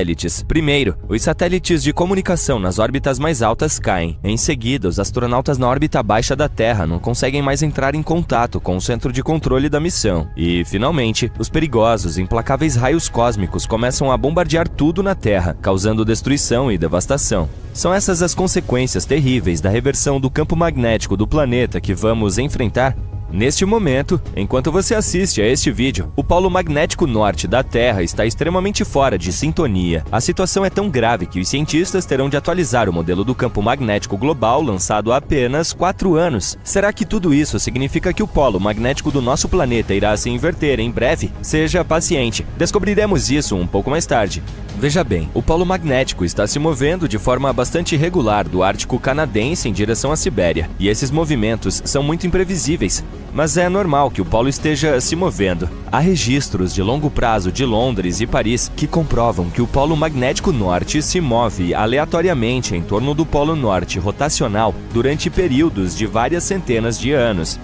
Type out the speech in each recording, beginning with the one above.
satélites. Primeiro, os satélites de comunicação nas órbitas mais altas caem. Em seguida, os astronautas na órbita baixa da Terra não conseguem mais entrar em contato com o centro de controle da missão. E, finalmente, os perigosos, implacáveis raios cósmicos começam a bombardear tudo na Terra, causando destruição e devastação. São essas as consequências terríveis da reversão do campo magnético do planeta que vamos enfrentar. Neste momento, enquanto você assiste a este vídeo, o polo magnético norte da Terra está extremamente fora de sintonia. A situação é tão grave que os cientistas terão de atualizar o modelo do campo magnético global lançado há apenas 4 anos. Será que tudo isso significa que o polo magnético do nosso planeta irá se inverter em breve? Seja paciente, descobriremos isso um pouco mais tarde. Veja bem, o polo magnético está se movendo de forma bastante irregular do Ártico canadense em direção à Sibéria, e esses movimentos são muito imprevisíveis. Mas é normal que o polo esteja se movendo. Há registros de longo prazo de Londres e Paris que comprovam que o polo magnético norte se move aleatoriamente em torno do polo norte rotacional durante períodos de várias centenas de anos.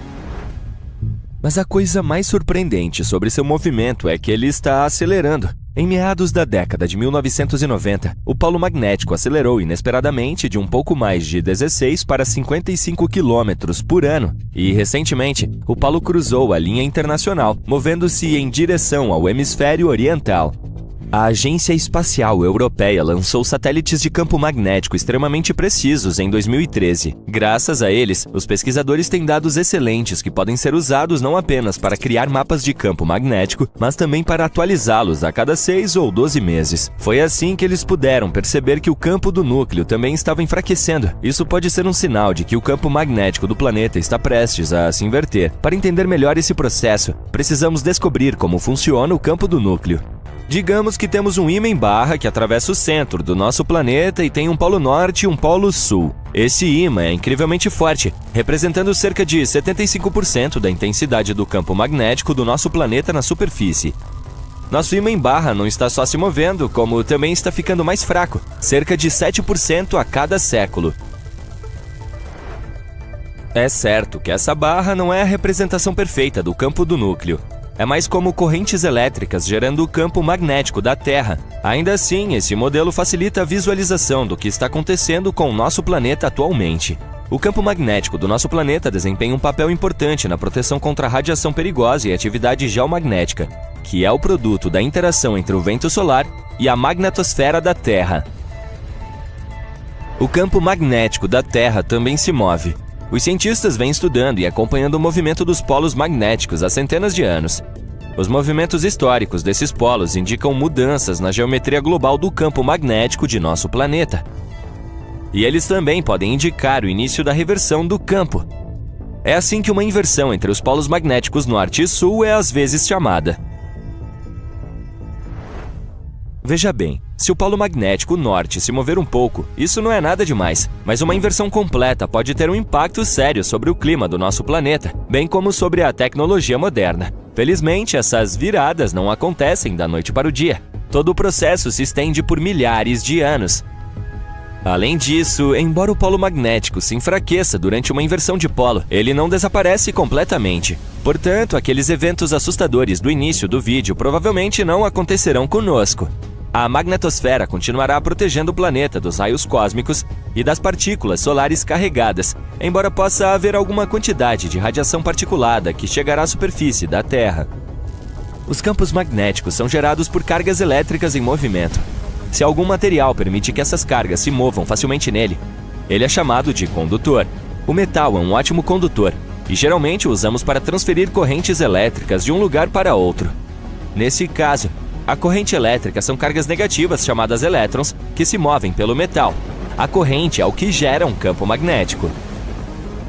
Mas a coisa mais surpreendente sobre seu movimento é que ele está acelerando. Em meados da década de 1990, o polo magnético acelerou inesperadamente de um pouco mais de 16 para 55 km por ano. E, recentemente, o polo cruzou a linha internacional, movendo-se em direção ao hemisfério oriental. A Agência Espacial Europeia lançou satélites de campo magnético extremamente precisos em 2013. Graças a eles, os pesquisadores têm dados excelentes que podem ser usados não apenas para criar mapas de campo magnético, mas também para atualizá-los a cada 6 ou 12 meses. Foi assim que eles puderam perceber que o campo do núcleo também estava enfraquecendo. Isso pode ser um sinal de que o campo magnético do planeta está prestes a se inverter. Para entender melhor esse processo, precisamos descobrir como funciona o campo do núcleo. Digamos que temos um ímã-barra que atravessa o centro do nosso planeta e tem um polo norte e um polo sul. Esse ímã é incrivelmente forte, representando cerca de 75% da intensidade do campo magnético do nosso planeta na superfície. Nosso ímã-barra não está só se movendo, como também está ficando mais fraco, cerca de 7% a cada século. É certo que essa barra não é a representação perfeita do campo do núcleo. É mais como correntes elétricas gerando o campo magnético da Terra. Ainda assim, esse modelo facilita a visualização do que está acontecendo com o nosso planeta atualmente. O campo magnético do nosso planeta desempenha um papel importante na proteção contra a radiação perigosa e atividade geomagnética, que é o produto da interação entre o vento solar e a magnetosfera da Terra. O campo magnético da Terra também se move. Os cientistas vêm estudando e acompanhando o movimento dos polos magnéticos há centenas de anos. Os movimentos históricos desses polos indicam mudanças na geometria global do campo magnético de nosso planeta. E eles também podem indicar o início da reversão do campo. É assim que uma inversão entre os polos magnéticos norte e sul é às vezes chamada. Veja bem, se o polo magnético norte se mover um pouco, isso não é nada demais, mas uma inversão completa pode ter um impacto sério sobre o clima do nosso planeta, bem como sobre a tecnologia moderna. Felizmente, essas viradas não acontecem da noite para o dia. Todo o processo se estende por milhares de anos. Além disso, embora o polo magnético se enfraqueça durante uma inversão de polo, ele não desaparece completamente. Portanto, aqueles eventos assustadores do início do vídeo provavelmente não acontecerão conosco. A magnetosfera continuará protegendo o planeta dos raios cósmicos e das partículas solares carregadas, embora possa haver alguma quantidade de radiação particulada que chegará à superfície da Terra. Os campos magnéticos são gerados por cargas elétricas em movimento. Se algum material permite que essas cargas se movam facilmente nele, ele é chamado de condutor. O metal é um ótimo condutor e geralmente o usamos para transferir correntes elétricas de um lugar para outro. Nesse caso, a corrente elétrica são cargas negativas chamadas elétrons que se movem pelo metal. A corrente é o que gera um campo magnético.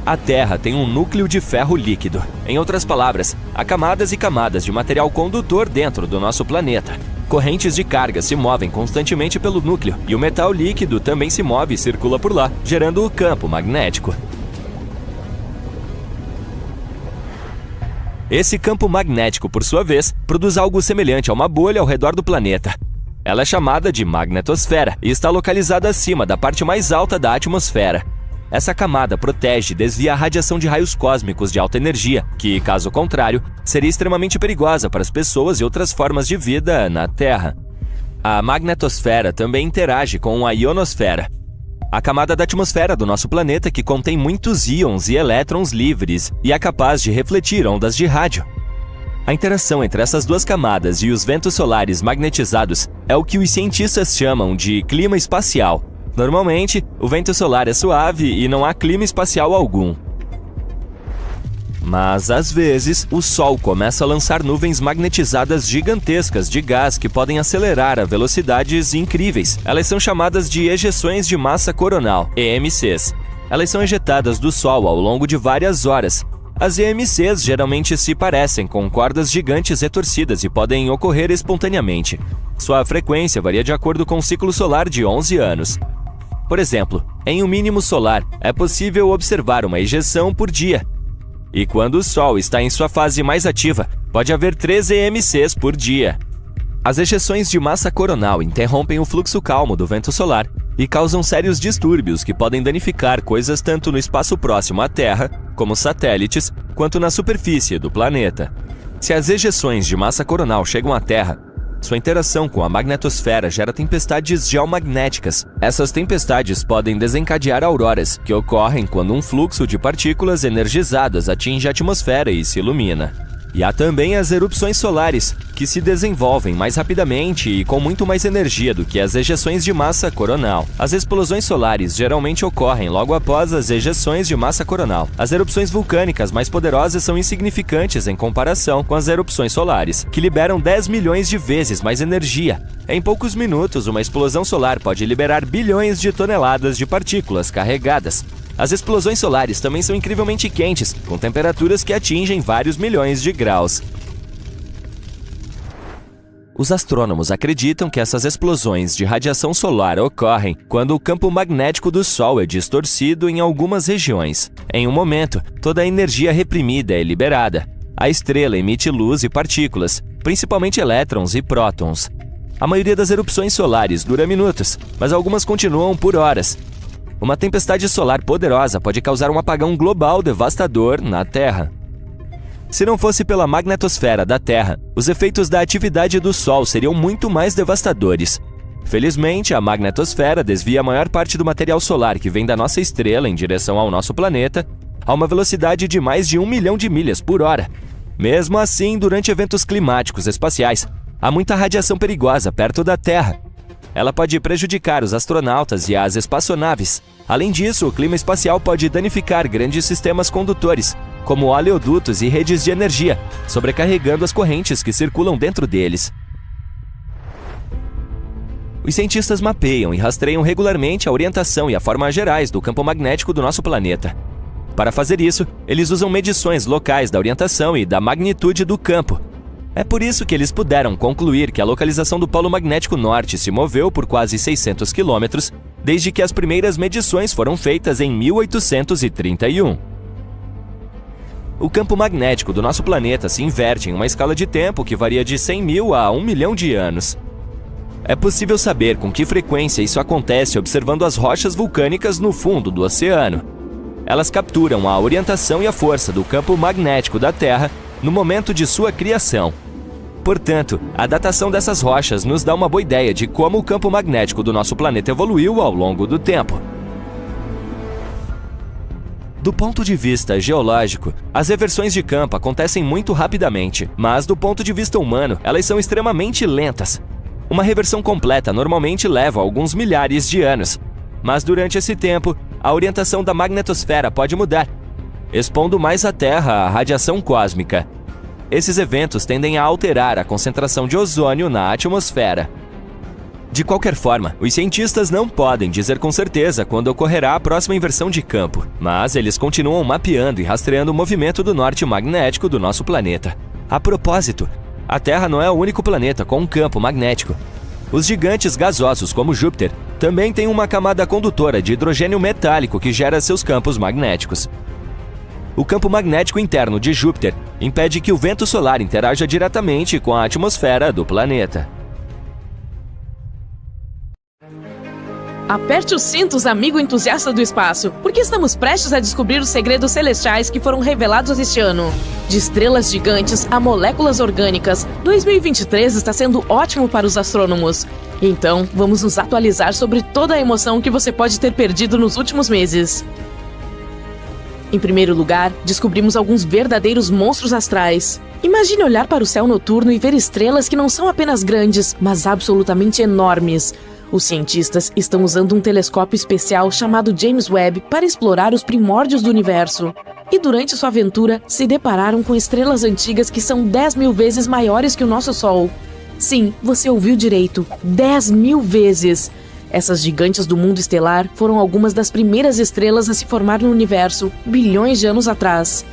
A Terra tem um núcleo de ferro líquido. Em outras palavras, há camadas e camadas de material condutor dentro do nosso planeta. Correntes de carga se movem constantemente pelo núcleo e o metal líquido também se move e circula por lá, gerando o campo magnético. Esse campo magnético, por sua vez, produz algo semelhante a uma bolha ao redor do planeta. Ela é chamada de magnetosfera e está localizada acima da parte mais alta da atmosfera. Essa camada protege e desvia a radiação de raios cósmicos de alta energia, que, caso contrário, seria extremamente perigosa para as pessoas e outras formas de vida na Terra. A magnetosfera também interage com a ionosfera, a camada da atmosfera do nosso planeta que contém muitos íons e elétrons livres e é capaz de refletir ondas de rádio. A interação entre essas duas camadas e os ventos solares magnetizados é o que os cientistas chamam de clima espacial. Normalmente, o vento solar é suave e não há clima espacial algum. Mas, às vezes, o Sol começa a lançar nuvens magnetizadas gigantescas de gás que podem acelerar a velocidades incríveis. Elas são chamadas de ejeções de massa coronal, EMCs. Elas são ejetadas do Sol ao longo de várias horas. As EMCs geralmente se parecem com cordas gigantes retorcidas e podem ocorrer espontaneamente. Sua frequência varia de acordo com o ciclo solar de 11 anos. Por exemplo, em um mínimo solar, é possível observar uma ejeção por dia. E quando o Sol está em sua fase mais ativa, pode haver 13 EMCs por dia. As ejeções de massa coronal interrompem o fluxo calmo do vento solar e causam sérios distúrbios que podem danificar coisas tanto no espaço próximo à Terra, como satélites, quanto na superfície do planeta. Se as ejeções de massa coronal chegam à Terra, sua interação com a magnetosfera gera tempestades geomagnéticas. Essas tempestades podem desencadear auroras, que ocorrem quando um fluxo de partículas energizadas atinge a atmosfera e se ilumina. E há também as erupções solares, que se desenvolvem mais rapidamente e com muito mais energia do que as ejeções de massa coronal. As explosões solares geralmente ocorrem logo após as ejeções de massa coronal. As erupções vulcânicas mais poderosas são insignificantes em comparação com as erupções solares, que liberam 10 milhões de vezes mais energia. Em poucos minutos, uma explosão solar pode liberar bilhões de toneladas de partículas carregadas. As explosões solares também são incrivelmente quentes, com temperaturas que atingem vários milhões de graus. Os astrônomos acreditam que essas explosões de radiação solar ocorrem quando o campo magnético do Sol é distorcido em algumas regiões. Em um momento, toda a energia reprimida é liberada. A estrela emite luz e partículas, principalmente elétrons e prótons. A maioria das erupções solares dura minutos, mas algumas continuam por horas. Uma tempestade solar poderosa pode causar um apagão global devastador na Terra. Se não fosse pela magnetosfera da Terra, os efeitos da atividade do Sol seriam muito mais devastadores. Felizmente, a magnetosfera desvia a maior parte do material solar que vem da nossa estrela em direção ao nosso planeta a uma velocidade de mais de 1 milhão de milhas por hora. Mesmo assim, durante eventos climáticos espaciais, há muita radiação perigosa perto da Terra. Ela pode prejudicar os astronautas e as espaçonaves. Além disso, o clima espacial pode danificar grandes sistemas condutores, como oleodutos e redes de energia, sobrecarregando as correntes que circulam dentro deles. Os cientistas mapeiam e rastreiam regularmente a orientação e a forma gerais do campo magnético do nosso planeta. Para fazer isso, eles usam medições locais da orientação e da magnitude do campo. É por isso que eles puderam concluir que a localização do Polo Magnético Norte se moveu por quase 600 quilômetros, desde que as primeiras medições foram feitas em 1831. O campo magnético do nosso planeta se inverte em uma escala de tempo que varia de 100 mil a 1 milhão de anos. É possível saber com que frequência isso acontece observando as rochas vulcânicas no fundo do oceano. Elas capturam a orientação e a força do campo magnético da Terra no momento de sua criação. Portanto, a datação dessas rochas nos dá uma boa ideia de como o campo magnético do nosso planeta evoluiu ao longo do tempo. Do ponto de vista geológico, as reversões de campo acontecem muito rapidamente, mas do ponto de vista humano, elas são extremamente lentas. Uma reversão completa normalmente leva alguns milhares de anos, mas durante esse tempo, a orientação da magnetosfera pode mudar, expondo mais a Terra à radiação cósmica. Esses eventos tendem a alterar a concentração de ozônio na atmosfera. De qualquer forma, os cientistas não podem dizer com certeza quando ocorrerá a próxima inversão de campo, mas eles continuam mapeando e rastreando o movimento do norte magnético do nosso planeta. A propósito, a Terra não é o único planeta com um campo magnético. Os gigantes gasosos como Júpiter também têm uma camada condutora de hidrogênio metálico que gera seus campos magnéticos. O campo magnético interno de Júpiter impede que o vento solar interaja diretamente com a atmosfera do planeta. Aperte os cintos, amigo entusiasta do espaço, porque estamos prestes a descobrir os segredos celestiais que foram revelados este ano. De estrelas gigantes a moléculas orgânicas, 2023 está sendo ótimo para os astrônomos. Então, vamos nos atualizar sobre toda a emoção que você pode ter perdido nos últimos meses. Em primeiro lugar, descobrimos alguns verdadeiros monstros astrais. Imagine olhar para o céu noturno e ver estrelas que não são apenas grandes, mas absolutamente enormes. Os cientistas estão usando um telescópio especial chamado James Webb para explorar os primórdios do universo. E durante sua aventura, se depararam com estrelas antigas que são 10.000 vezes maiores que o nosso Sol. Sim, você ouviu direito, 10.000 vezes! Essas gigantes do mundo estelar foram algumas das primeiras estrelas a se formar no universo, bilhões de anos atrás.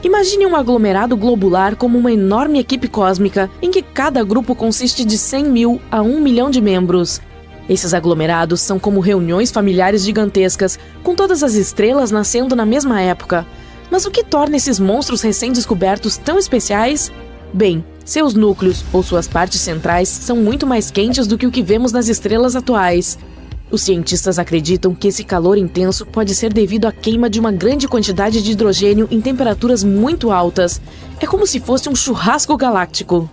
Imagine um aglomerado globular como uma enorme equipe cósmica, em que cada grupo consiste de 100.000 a 1 milhão de membros. Esses aglomerados são como reuniões familiares gigantescas, com todas as estrelas nascendo na mesma época. Mas o que torna esses monstros recém-descobertos tão especiais? Bem, seus núcleos, ou suas partes centrais, são muito mais quentes do que o que vemos nas estrelas atuais. Os cientistas acreditam que esse calor intenso pode ser devido à queima de uma grande quantidade de hidrogênio em temperaturas muito altas. É como se fosse um churrasco galáctico.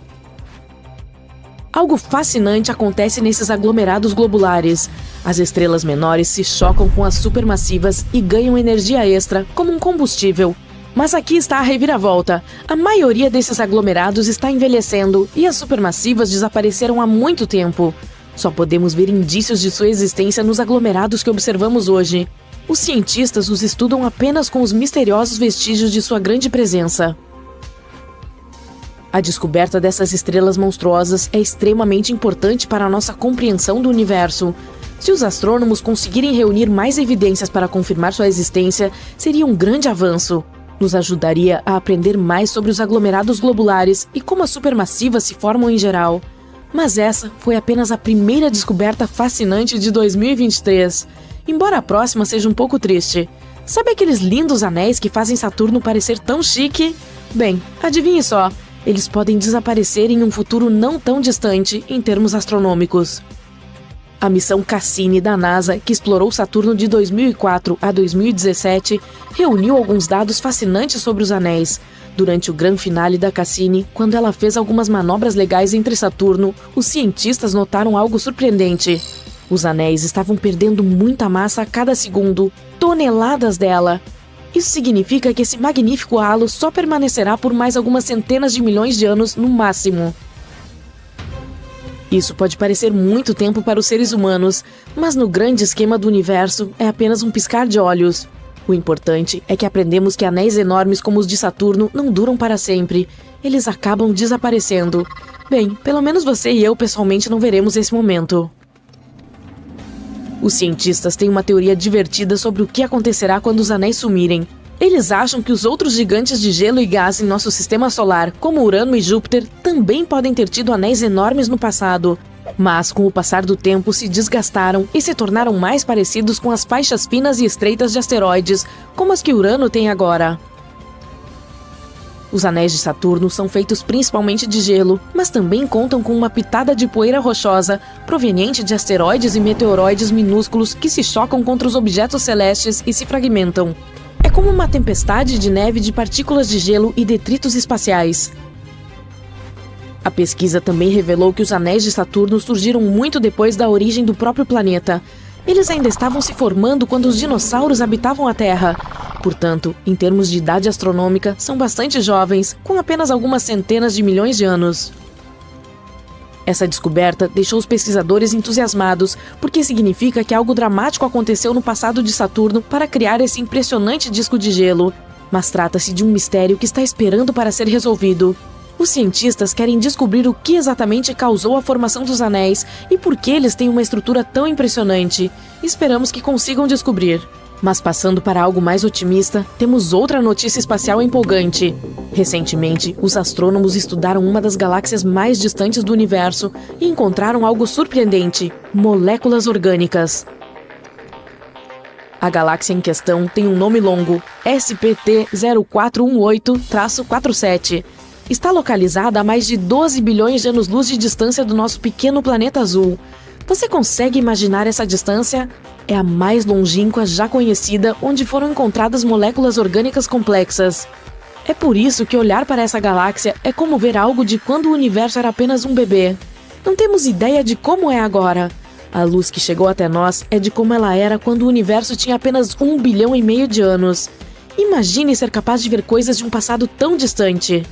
Algo fascinante acontece nesses aglomerados globulares. As estrelas menores se chocam com as supermassivas e ganham energia extra, como um combustível. Mas aqui está a reviravolta. A maioria desses aglomerados está envelhecendo e as supermassivas desapareceram há muito tempo. Só podemos ver indícios de sua existência nos aglomerados que observamos hoje. Os cientistas os estudam apenas com os misteriosos vestígios de sua grande presença. A descoberta dessas estrelas monstruosas é extremamente importante para a nossa compreensão do universo. Se os astrônomos conseguirem reunir mais evidências para confirmar sua existência, seria um grande avanço. Nos ajudaria a aprender mais sobre os aglomerados globulares e como as supermassivas se formam em geral. Mas essa foi apenas a primeira descoberta fascinante de 2023. Embora a próxima seja um pouco triste. Sabe aqueles lindos anéis que fazem Saturno parecer tão chique? Bem, adivinhe só, eles podem desaparecer em um futuro não tão distante em termos astronômicos. A missão Cassini da NASA, que explorou Saturno de 2004 a 2017, reuniu alguns dados fascinantes sobre os anéis. Durante o grande finale da Cassini, quando ela fez algumas manobras legais entre Saturno, os cientistas notaram algo surpreendente. Os anéis estavam perdendo muita massa a cada segundo, toneladas dela. Isso significa que esse magnífico halo só permanecerá por mais algumas centenas de milhões de anos no máximo. Isso pode parecer muito tempo para os seres humanos, mas no grande esquema do universo é apenas um piscar de olhos. O importante é que aprendemos que anéis enormes como os de Saturno não duram para sempre. Eles acabam desaparecendo. Bem, pelo menos você e eu pessoalmente não veremos esse momento. Os cientistas têm uma teoria divertida sobre o que acontecerá quando os anéis sumirem. Eles acham que os outros gigantes de gelo e gás em nosso sistema solar, como Urano e Júpiter, também podem ter tido anéis enormes no passado. Mas, com o passar do tempo, se desgastaram e se tornaram mais parecidos com as faixas finas e estreitas de asteroides, como as que Urano tem agora. Os anéis de Saturno são feitos principalmente de gelo, mas também contam com uma pitada de poeira rochosa, proveniente de asteroides e meteoroides minúsculos que se chocam contra os objetos celestes e se fragmentam. É como uma tempestade de neve de partículas de gelo e detritos espaciais. A pesquisa também revelou que os anéis de Saturno surgiram muito depois da origem do próprio planeta. Eles ainda estavam se formando quando os dinossauros habitavam a Terra. Portanto, em termos de idade astronômica, são bastante jovens, com apenas algumas centenas de milhões de anos. Essa descoberta deixou os pesquisadores entusiasmados, porque significa que algo dramático aconteceu no passado de Saturno para criar esse impressionante disco de gelo. Mas trata-se de um mistério que está esperando para ser resolvido. Os cientistas querem descobrir o que exatamente causou a formação dos anéis e por que eles têm uma estrutura tão impressionante. Esperamos que consigam descobrir. Mas passando para algo mais otimista, temos outra notícia espacial empolgante. Recentemente, os astrônomos estudaram uma das galáxias mais distantes do universo e encontraram algo surpreendente: moléculas orgânicas. A galáxia em questão tem um nome longo, SPT-0418-47. Está localizada a mais de 12 bilhões de anos-luz de distância do nosso pequeno planeta azul. Você consegue imaginar essa distância? É a mais longínqua já conhecida onde foram encontradas moléculas orgânicas complexas. É por isso que olhar para essa galáxia é como ver algo de quando o universo era apenas um bebê. Não temos ideia de como é agora. A luz que chegou até nós é de como ela era quando o universo tinha apenas 1,5 bilhão de anos. Imagine ser capaz de ver coisas de um passado tão distante.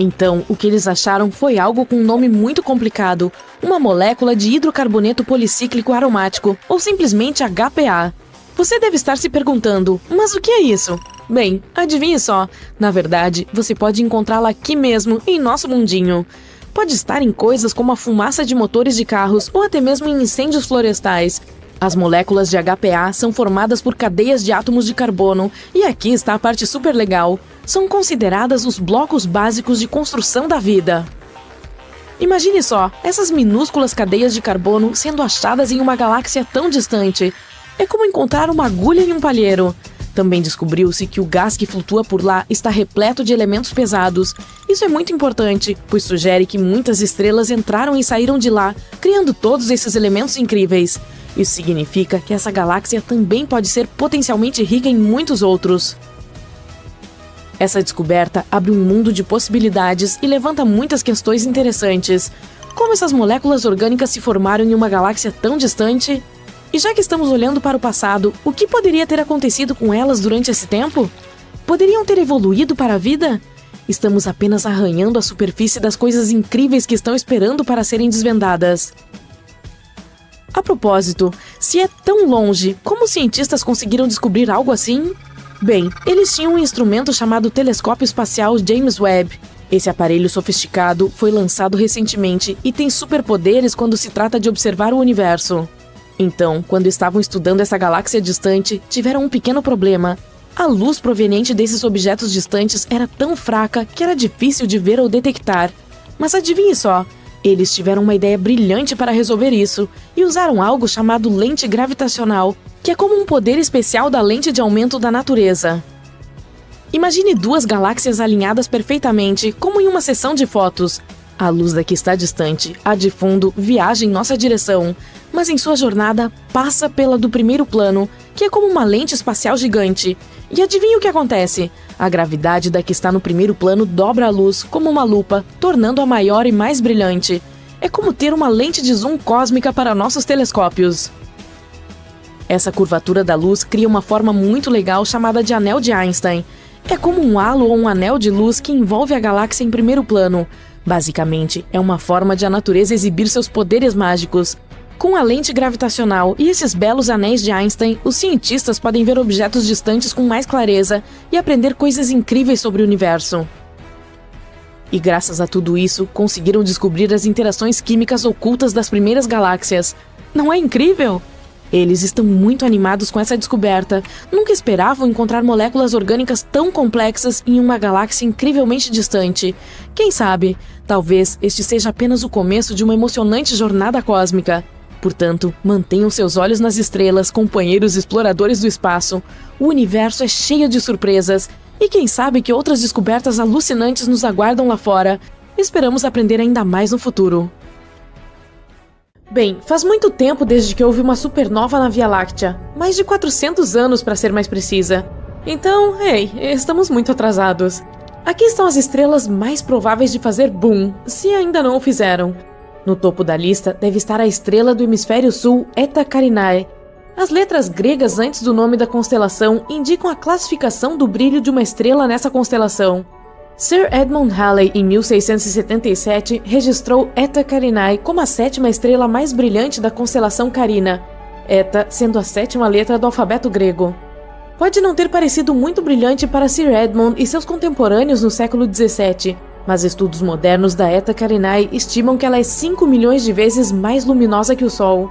Então, o que eles acharam foi algo com um nome muito complicado, uma molécula de hidrocarboneto policíclico aromático, ou simplesmente HPA. Você deve estar se perguntando, mas o que é isso? Bem, adivinhe só, na verdade, você pode encontrá-la aqui mesmo, em nosso mundinho. Pode estar em coisas como a fumaça de motores de carros ou até mesmo em incêndios florestais. As moléculas de HPA são formadas por cadeias de átomos de carbono, e aqui está a parte super legal. São consideradas os blocos básicos de construção da vida. Imagine só, essas minúsculas cadeias de carbono sendo achadas em uma galáxia tão distante. É como encontrar uma agulha em um palheiro. Também descobriu-se que o gás que flutua por lá está repleto de elementos pesados. Isso é muito importante, pois sugere que muitas estrelas entraram e saíram de lá, criando todos esses elementos incríveis. Isso significa que essa galáxia também pode ser potencialmente rica em muitos outros. Essa descoberta abre um mundo de possibilidades e levanta muitas questões interessantes. Como essas moléculas orgânicas se formaram em uma galáxia tão distante? E já que estamos olhando para o passado, o que poderia ter acontecido com elas durante esse tempo? Poderiam ter evoluído para a vida? Estamos apenas arranhando a superfície das coisas incríveis que estão esperando para serem desvendadas. A propósito, se é tão longe, como os cientistas conseguiram descobrir algo assim? Bem, eles tinham um instrumento chamado Telescópio Espacial James Webb. Esse aparelho sofisticado foi lançado recentemente e tem superpoderes quando se trata de observar o universo. Então, quando estavam estudando essa galáxia distante, tiveram um pequeno problema. A luz proveniente desses objetos distantes era tão fraca que era difícil de ver ou detectar. Mas adivinhe só, eles tiveram uma ideia brilhante para resolver isso e usaram algo chamado lente gravitacional, que é como um poder especial da lente de aumento da natureza. Imagine duas galáxias alinhadas perfeitamente, como em uma sessão de fotos. A luz daqui está distante, a de fundo viaja em nossa direção, mas em sua jornada passa pela do primeiro plano, que é como uma lente espacial gigante. E adivinha o que acontece? A gravidade da que está no primeiro plano dobra a luz como uma lupa, tornando-a maior e mais brilhante. É como ter uma lente de zoom cósmica para nossos telescópios. Essa curvatura da luz cria uma forma muito legal chamada de anel de Einstein. É como um halo ou um anel de luz que envolve a galáxia em primeiro plano. Basicamente, é uma forma de a natureza exibir seus poderes mágicos. Com a lente gravitacional e esses belos anéis de Einstein, os cientistas podem ver objetos distantes com mais clareza e aprender coisas incríveis sobre o universo. E graças a tudo isso, conseguiram descobrir as interações químicas ocultas das primeiras galáxias. Não é incrível? Eles estão muito animados com essa descoberta. Nunca esperavam encontrar moléculas orgânicas tão complexas em uma galáxia incrivelmente distante. Quem sabe, talvez este seja apenas o começo de uma emocionante jornada cósmica. Portanto, mantenham seus olhos nas estrelas, companheiros exploradores do espaço. O universo é cheio de surpresas. E quem sabe que outras descobertas alucinantes nos aguardam lá fora. Esperamos aprender ainda mais no futuro. Bem, faz muito tempo desde que houve uma supernova na Via Láctea. Mais de 400 anos, para ser mais precisa. Então, estamos muito atrasados. Aqui estão as estrelas mais prováveis de fazer boom, se ainda não o fizeram. No topo da lista deve estar a estrela do hemisfério sul, Eta Carinae. As letras gregas antes do nome da constelação indicam a classificação do brilho de uma estrela nessa constelação. Sir Edmund Halley, em 1677, registrou Eta Carinae como a sétima estrela mais brilhante da constelação Carina, Eta sendo a sétima letra do alfabeto grego. Pode não ter parecido muito brilhante para Sir Edmund e seus contemporâneos no século XVII, mas estudos modernos da Eta Carinae estimam que ela é 5 milhões de vezes mais luminosa que o Sol.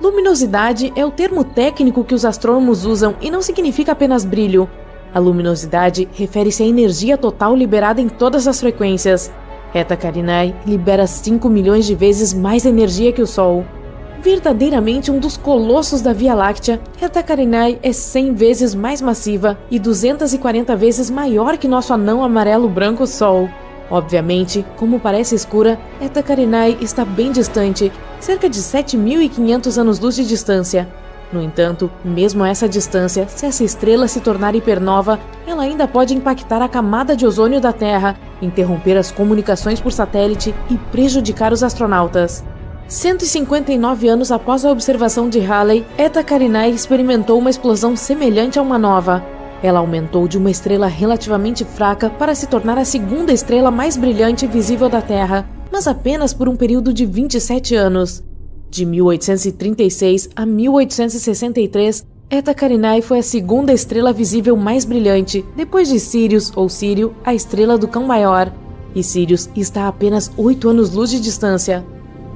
Luminosidade é o termo técnico que os astrônomos usam e não significa apenas brilho. A luminosidade refere-se à energia total liberada em todas as frequências. Eta Carinae libera 5 milhões de vezes mais energia que o Sol. Verdadeiramente um dos colossos da Via Láctea, Eta Carinae é 100 vezes mais massiva e 240 vezes maior que nosso anão amarelo-branco Sol. Obviamente, como parece escura, Eta Carinae está bem distante, cerca de 7.500 anos-luz de distância. No entanto, mesmo a essa distância, se essa estrela se tornar hipernova, ela ainda pode impactar a camada de ozônio da Terra, interromper as comunicações por satélite e prejudicar os astronautas. 159 anos após a observação de Halley, Eta Carinae experimentou uma explosão semelhante a uma nova. Ela aumentou de uma estrela relativamente fraca para se tornar a segunda estrela mais brilhante visível da Terra, mas apenas por um período de 27 anos. De 1836 a 1863, Eta Carinae foi a segunda estrela visível mais brilhante, depois de Sirius ou Sírio, a estrela do Cão Maior, e Sirius está a apenas 8 anos-luz de distância.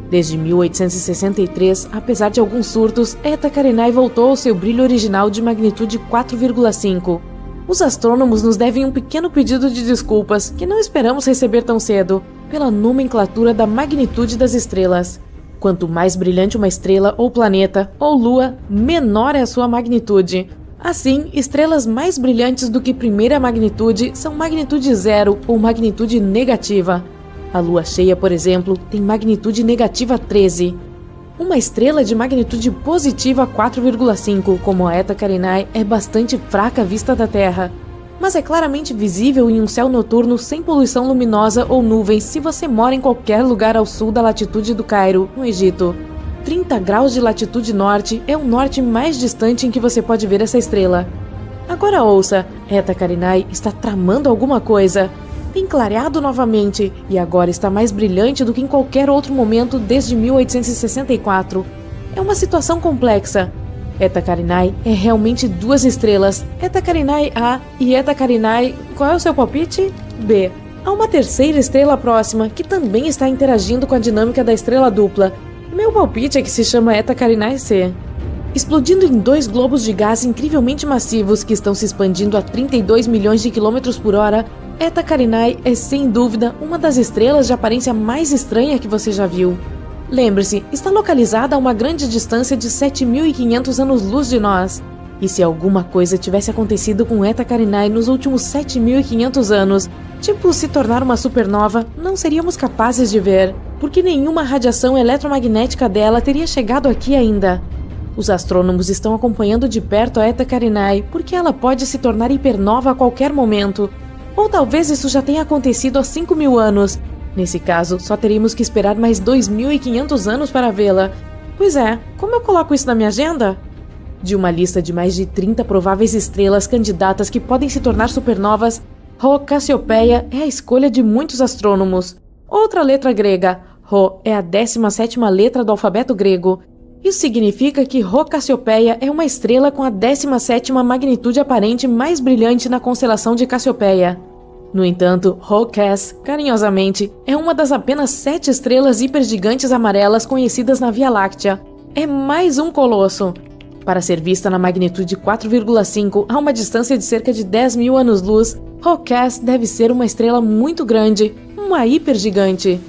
Desde 1863, apesar de alguns surtos, Eta Carinae voltou ao seu brilho original de magnitude 4,5. Os astrônomos nos devem um pequeno pedido de desculpas, que não esperamos receber tão cedo, pela nomenclatura da magnitude das estrelas. Quanto mais brilhante uma estrela ou planeta ou lua, menor é a sua magnitude. Assim, estrelas mais brilhantes do que primeira magnitude são magnitude zero ou magnitude negativa. A lua cheia, por exemplo, tem magnitude negativa 13. Uma estrela de magnitude positiva 4,5, como a Eta Carinae, é bastante fraca à vista da Terra, mas é claramente visível em um céu noturno sem poluição luminosa ou nuvens se você mora em qualquer lugar ao sul da latitude do Cairo, no Egito. 30 graus de latitude norte é o norte mais distante em que você pode ver essa estrela. Agora ouça, Eta Carinae está tramando alguma coisa. Tem clareado novamente e agora está mais brilhante do que em qualquer outro momento desde 1864. É uma situação complexa. Eta Carinae é realmente duas estrelas, Eta Carinae A e Eta Carinae, qual é o seu palpite? B. Há uma terceira estrela próxima que também está interagindo com a dinâmica da estrela dupla. Meu palpite é que se chama Eta Carinae C. Explodindo em dois globos de gás incrivelmente massivos que estão se expandindo a 32 milhões de quilômetros por hora, Eta Carinae é sem dúvida uma das estrelas de aparência mais estranha que você já viu. Lembre-se, está localizada a uma grande distância de 7.500 anos-luz de nós. E se alguma coisa tivesse acontecido com Eta Carinae nos últimos 7.500 anos, tipo se tornar uma supernova, não seríamos capazes de ver, porque nenhuma radiação eletromagnética dela teria chegado aqui ainda. Os astrônomos estão acompanhando de perto a Eta Carinae porque ela pode se tornar hipernova a qualquer momento. Ou talvez isso já tenha acontecido há 5.000 anos. Nesse caso, só teríamos que esperar mais 2.500 anos para vê-la. Pois é, como eu coloco isso na minha agenda? De uma lista de mais de 30 prováveis estrelas candidatas que podem se tornar supernovas, Rho Cassiopeia é a escolha de muitos astrônomos. Outra letra grega, Rho é a 17ª letra do alfabeto grego. Isso significa que Rho Cassiopeia é uma estrela com a 17ª magnitude aparente mais brilhante na constelação de Cassiopeia. No entanto, Rho Cass, carinhosamente, é uma das apenas 7 estrelas hipergigantes amarelas conhecidas na Via Láctea. É mais um colosso. Para ser vista na magnitude 4,5 a uma distância de cerca de 10.000 anos-luz, Rho Cass deve ser uma estrela muito grande, uma hipergigante.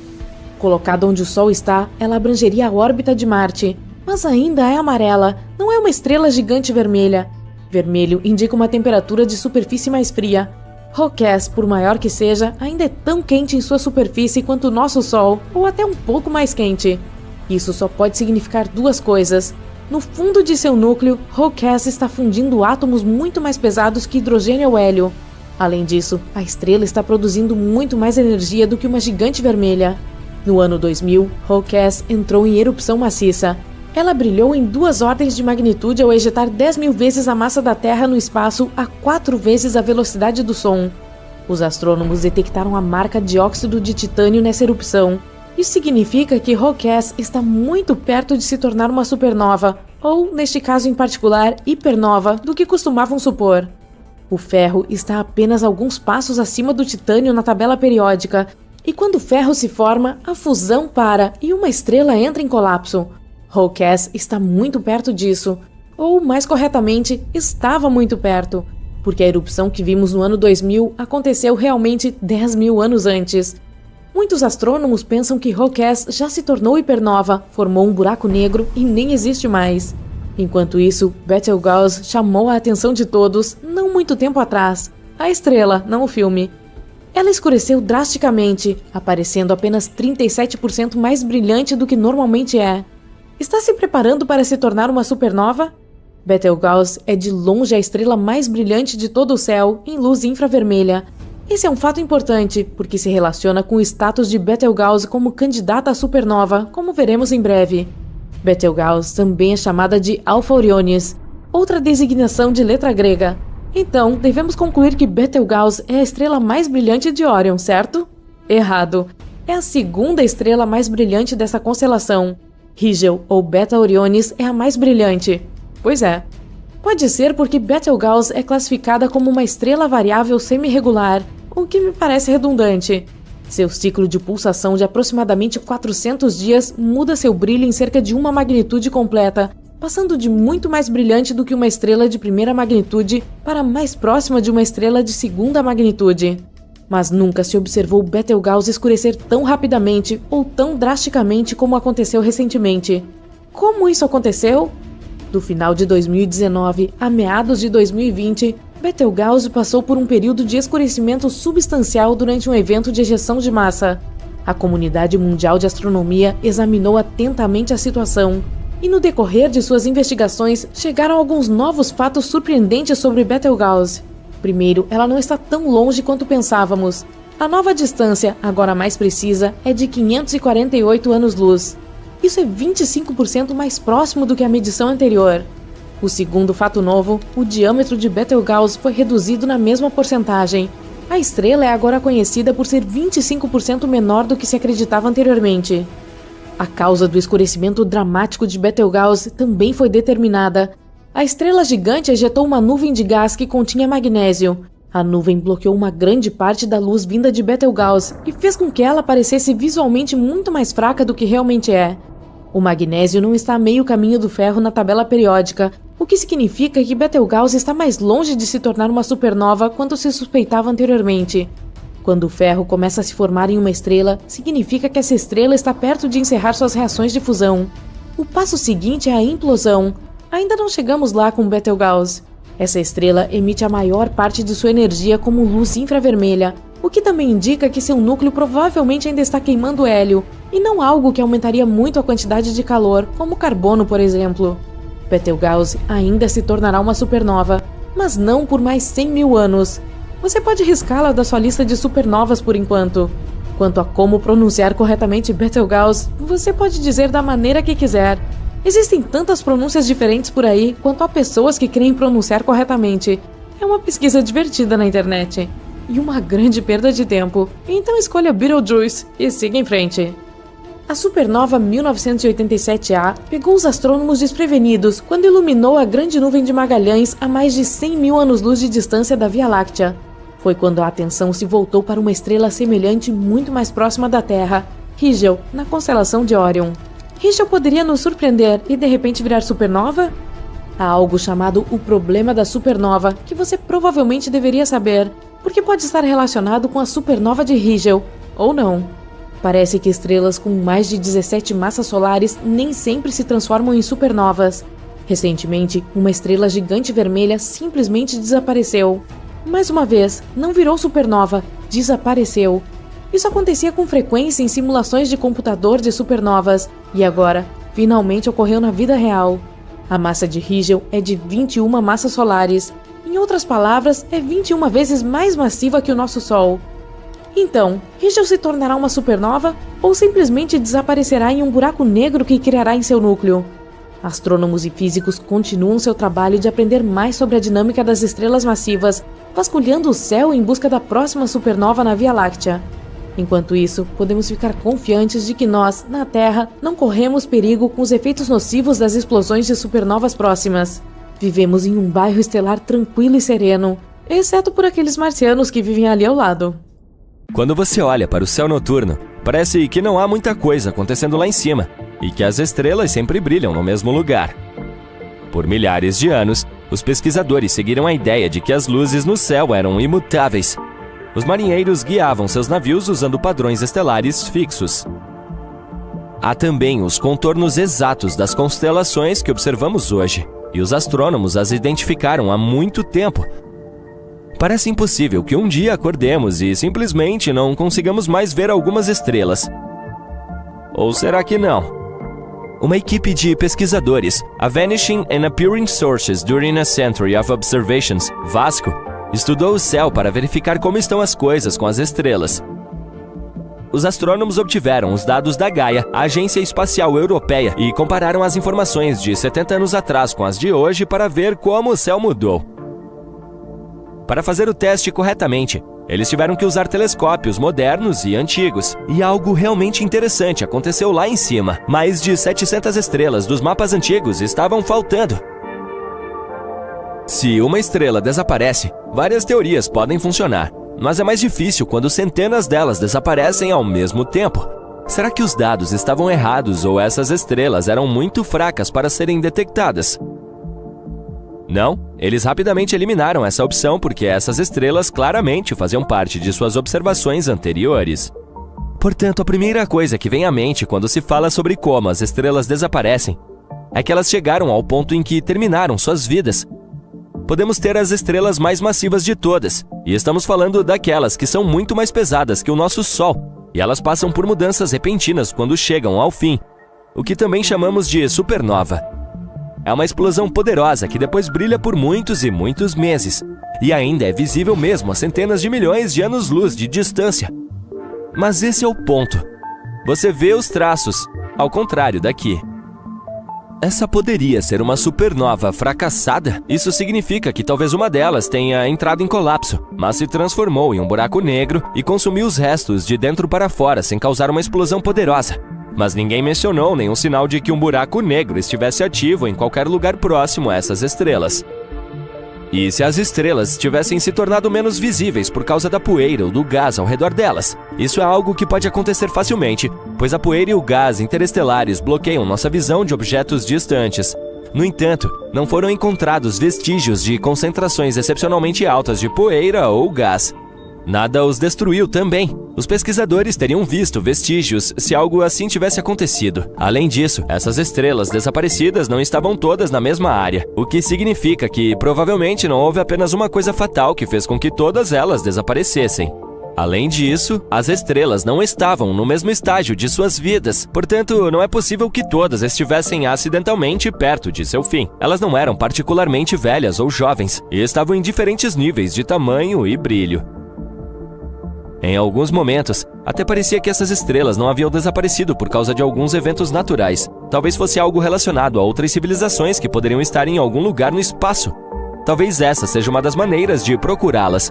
Colocada onde o Sol está, ela abrangeria a órbita de Marte, mas ainda é amarela, não é uma estrela gigante vermelha. Vermelho indica uma temperatura de superfície mais fria. Rho Cass, por maior que seja, ainda é tão quente em sua superfície quanto o nosso Sol, ou até um pouco mais quente. Isso só pode significar duas coisas. No fundo de seu núcleo, Rho Cass está fundindo átomos muito mais pesados que hidrogênio ou hélio. Além disso, a estrela está produzindo muito mais energia do que uma gigante vermelha. No ano 2000, Rho Cass entrou em erupção maciça. Ela brilhou em 2 ordens de magnitude ao ejetar 10.000 vezes a massa da Terra no espaço a 4 vezes a velocidade do som. Os astrônomos detectaram a marca de óxido de titânio nessa erupção. Isso significa que Rho Cass está muito perto de se tornar uma supernova, ou, neste caso em particular, hipernova, do que costumavam supor. O ferro está apenas alguns passos acima do titânio na tabela periódica, e quando o ferro se forma, a fusão para e uma estrela entra em colapso. Rho Cass está muito perto disso, ou, mais corretamente, estava muito perto, porque a erupção que vimos no ano 2000 aconteceu realmente 10.000 anos antes. Muitos astrônomos pensam que Rho Cass já se tornou hipernova, formou um buraco negro e nem existe mais. Enquanto isso, Betelgeuse chamou a atenção de todos, não muito tempo atrás. A estrela, não o filme. Ela escureceu drasticamente, aparecendo apenas 37% mais brilhante do que normalmente é. Está se preparando para se tornar uma supernova? Betelgeuse é de longe a estrela mais brilhante de todo o céu em luz infravermelha. Esse é um fato importante, porque se relaciona com o status de Betelgeuse como candidata à supernova, como veremos em breve. Betelgeuse também é chamada de Alpha Orionis, outra designação de letra grega. Então, devemos concluir que Betelgeuse é a estrela mais brilhante de Órion, certo? Errado. É a segunda estrela mais brilhante dessa constelação. Rigel, ou Beta Orionis, é a mais brilhante. Pois é. Pode ser porque Betelgeuse é classificada como uma estrela variável semi-regular, o que me parece redundante. Seu ciclo de pulsação de aproximadamente 400 dias muda seu brilho em cerca de uma magnitude completa, passando de muito mais brilhante do que uma estrela de primeira magnitude para mais próxima de uma estrela de segunda magnitude. Mas nunca se observou Betelgeuse escurecer tão rapidamente ou tão drasticamente como aconteceu recentemente. Como isso aconteceu? Do final de 2019 a meados de 2020, Betelgeuse passou por um período de escurecimento substancial durante um evento de ejeção de massa. A comunidade mundial de astronomia examinou atentamente a situação, e no decorrer de suas investigações chegaram alguns novos fatos surpreendentes sobre Betelgeuse. Primeiro, ela não está tão longe quanto pensávamos. A nova distância, agora mais precisa, é de 548 anos-luz. Isso é 25% mais próximo do que a medição anterior. O segundo fato novo, o diâmetro de Betelgeuse foi reduzido na mesma porcentagem. A estrela é agora conhecida por ser 25% menor do que se acreditava anteriormente. A causa do escurecimento dramático de Betelgeuse também foi determinada. A estrela gigante ejetou uma nuvem de gás que continha magnésio. A nuvem bloqueou uma grande parte da luz vinda de Betelgeuse e fez com que ela parecesse visualmente muito mais fraca do que realmente é. O magnésio não está a meio caminho do ferro na tabela periódica, o que significa que Betelgeuse está mais longe de se tornar uma supernova quanto se suspeitava anteriormente. Quando o ferro começa a se formar em uma estrela, significa que essa estrela está perto de encerrar suas reações de fusão. O passo seguinte é a implosão. Ainda não chegamos lá com Betelgeuse. Essa estrela emite a maior parte de sua energia como luz infravermelha, o que também indica que seu núcleo provavelmente ainda está queimando hélio, e não algo que aumentaria muito a quantidade de calor, como carbono, por exemplo. Betelgeuse ainda se tornará uma supernova, mas não por mais 100 mil anos. Você pode riscá-la da sua lista de supernovas por enquanto. Quanto a como pronunciar corretamente Betelgeuse, você pode dizer da maneira que quiser. Existem tantas pronúncias diferentes por aí quanto há pessoas que querem pronunciar corretamente. É uma pesquisa divertida na internet. E uma grande perda de tempo. Então escolha Betelgeuse e siga em frente. A supernova 1987A pegou os astrônomos desprevenidos quando iluminou a Grande Nuvem de Magalhães a mais de 100 mil anos-luz de distância da Via Láctea. Foi quando a atenção se voltou para uma estrela semelhante muito mais próxima da Terra, Rigel, na constelação de Órion. Rigel poderia nos surpreender e de repente virar supernova? Há algo chamado o problema da supernova, que você provavelmente deveria saber, porque pode estar relacionado com a supernova de Rigel, ou não. Parece que estrelas com mais de 17 massas solares nem sempre se transformam em supernovas. Recentemente, uma estrela gigante vermelha simplesmente desapareceu. Mais uma vez, não virou supernova, desapareceu. Isso acontecia com frequência em simulações de computador de supernovas, e agora, finalmente ocorreu na vida real. A massa de Rigel é de 21 massas solares. Em outras palavras, é 21 vezes mais massiva que o nosso Sol. Então, Rigel se tornará uma supernova ou simplesmente desaparecerá em um buraco negro que criará em seu núcleo? Astrônomos e físicos continuam seu trabalho de aprender mais sobre a dinâmica das estrelas massivas, vasculhando o céu em busca da próxima supernova na Via Láctea. Enquanto isso, podemos ficar confiantes de que nós, na Terra, não corremos perigo com os efeitos nocivos das explosões de supernovas próximas. Vivemos em um bairro estelar tranquilo e sereno, exceto por aqueles marcianos que vivem ali ao lado. Quando você olha para o céu noturno, parece que não há muita coisa acontecendo lá em cima e que as estrelas sempre brilham no mesmo lugar. Por milhares de anos, os pesquisadores seguiram a ideia de que as luzes no céu eram imutáveis. Os marinheiros guiavam seus navios usando padrões estelares fixos. Há também os contornos exatos das constelações que observamos hoje, e os astrônomos as identificaram há muito tempo. Parece impossível que um dia acordemos e simplesmente não consigamos mais ver algumas estrelas. Ou será que não? Uma equipe de pesquisadores, a Vanishing and Appearing Sources During a Century of Observations, VASCO, estudou o céu para verificar como estão as coisas com as estrelas. Os astrônomos obtiveram os dados da Gaia, a Agência Espacial Europeia, e compararam as informações de 70 anos atrás com as de hoje para ver como o céu mudou. Para fazer o teste corretamente, eles tiveram que usar telescópios modernos e antigos. E algo realmente interessante aconteceu lá em cima. Mais de 700 estrelas dos mapas antigos estavam faltando. Se uma estrela desaparece, várias teorias podem funcionar. Mas é mais difícil quando centenas delas desaparecem ao mesmo tempo. Será que os dados estavam errados ou essas estrelas eram muito fracas para serem detectadas? Não, eles rapidamente eliminaram essa opção porque essas estrelas claramente faziam parte de suas observações anteriores. Portanto, a primeira coisa que vem à mente quando se fala sobre como as estrelas desaparecem é que elas chegaram ao ponto em que terminaram suas vidas. Podemos ter as estrelas mais massivas de todas, e estamos falando daquelas que são muito mais pesadas que o nosso Sol, e elas passam por mudanças repentinas quando chegam ao fim, o que também chamamos de supernova. É uma explosão poderosa que depois brilha por muitos e muitos meses, e ainda é visível mesmo a centenas de milhões de anos-luz de distância. Mas esse é o ponto. Você vê os traços, ao contrário daqui. Essa poderia ser uma supernova fracassada? Isso significa que talvez uma delas tenha entrado em colapso, mas se transformou em um buraco negro e consumiu os restos de dentro para fora sem causar uma explosão poderosa. Mas ninguém mencionou nenhum sinal de que um buraco negro estivesse ativo em qualquer lugar próximo a essas estrelas. E se as estrelas tivessem se tornado menos visíveis por causa da poeira ou do gás ao redor delas? Isso é algo que pode acontecer facilmente, pois a poeira e o gás interestelares bloqueiam nossa visão de objetos distantes. No entanto, não foram encontrados vestígios de concentrações excepcionalmente altas de poeira ou gás. Nada os destruiu também. Os pesquisadores teriam visto vestígios se algo assim tivesse acontecido. Além disso, essas estrelas desaparecidas não estavam todas na mesma área, o que significa que provavelmente não houve apenas uma coisa fatal que fez com que todas elas desaparecessem. Além disso, as estrelas não estavam no mesmo estágio de suas vidas, portanto, não é possível que todas estivessem acidentalmente perto de seu fim. Elas não eram particularmente velhas ou jovens, e estavam em diferentes níveis de tamanho e brilho. Em alguns momentos, até parecia que essas estrelas não haviam desaparecido por causa de alguns eventos naturais. Talvez fosse algo relacionado a outras civilizações que poderiam estar em algum lugar no espaço. Talvez essa seja uma das maneiras de procurá-las.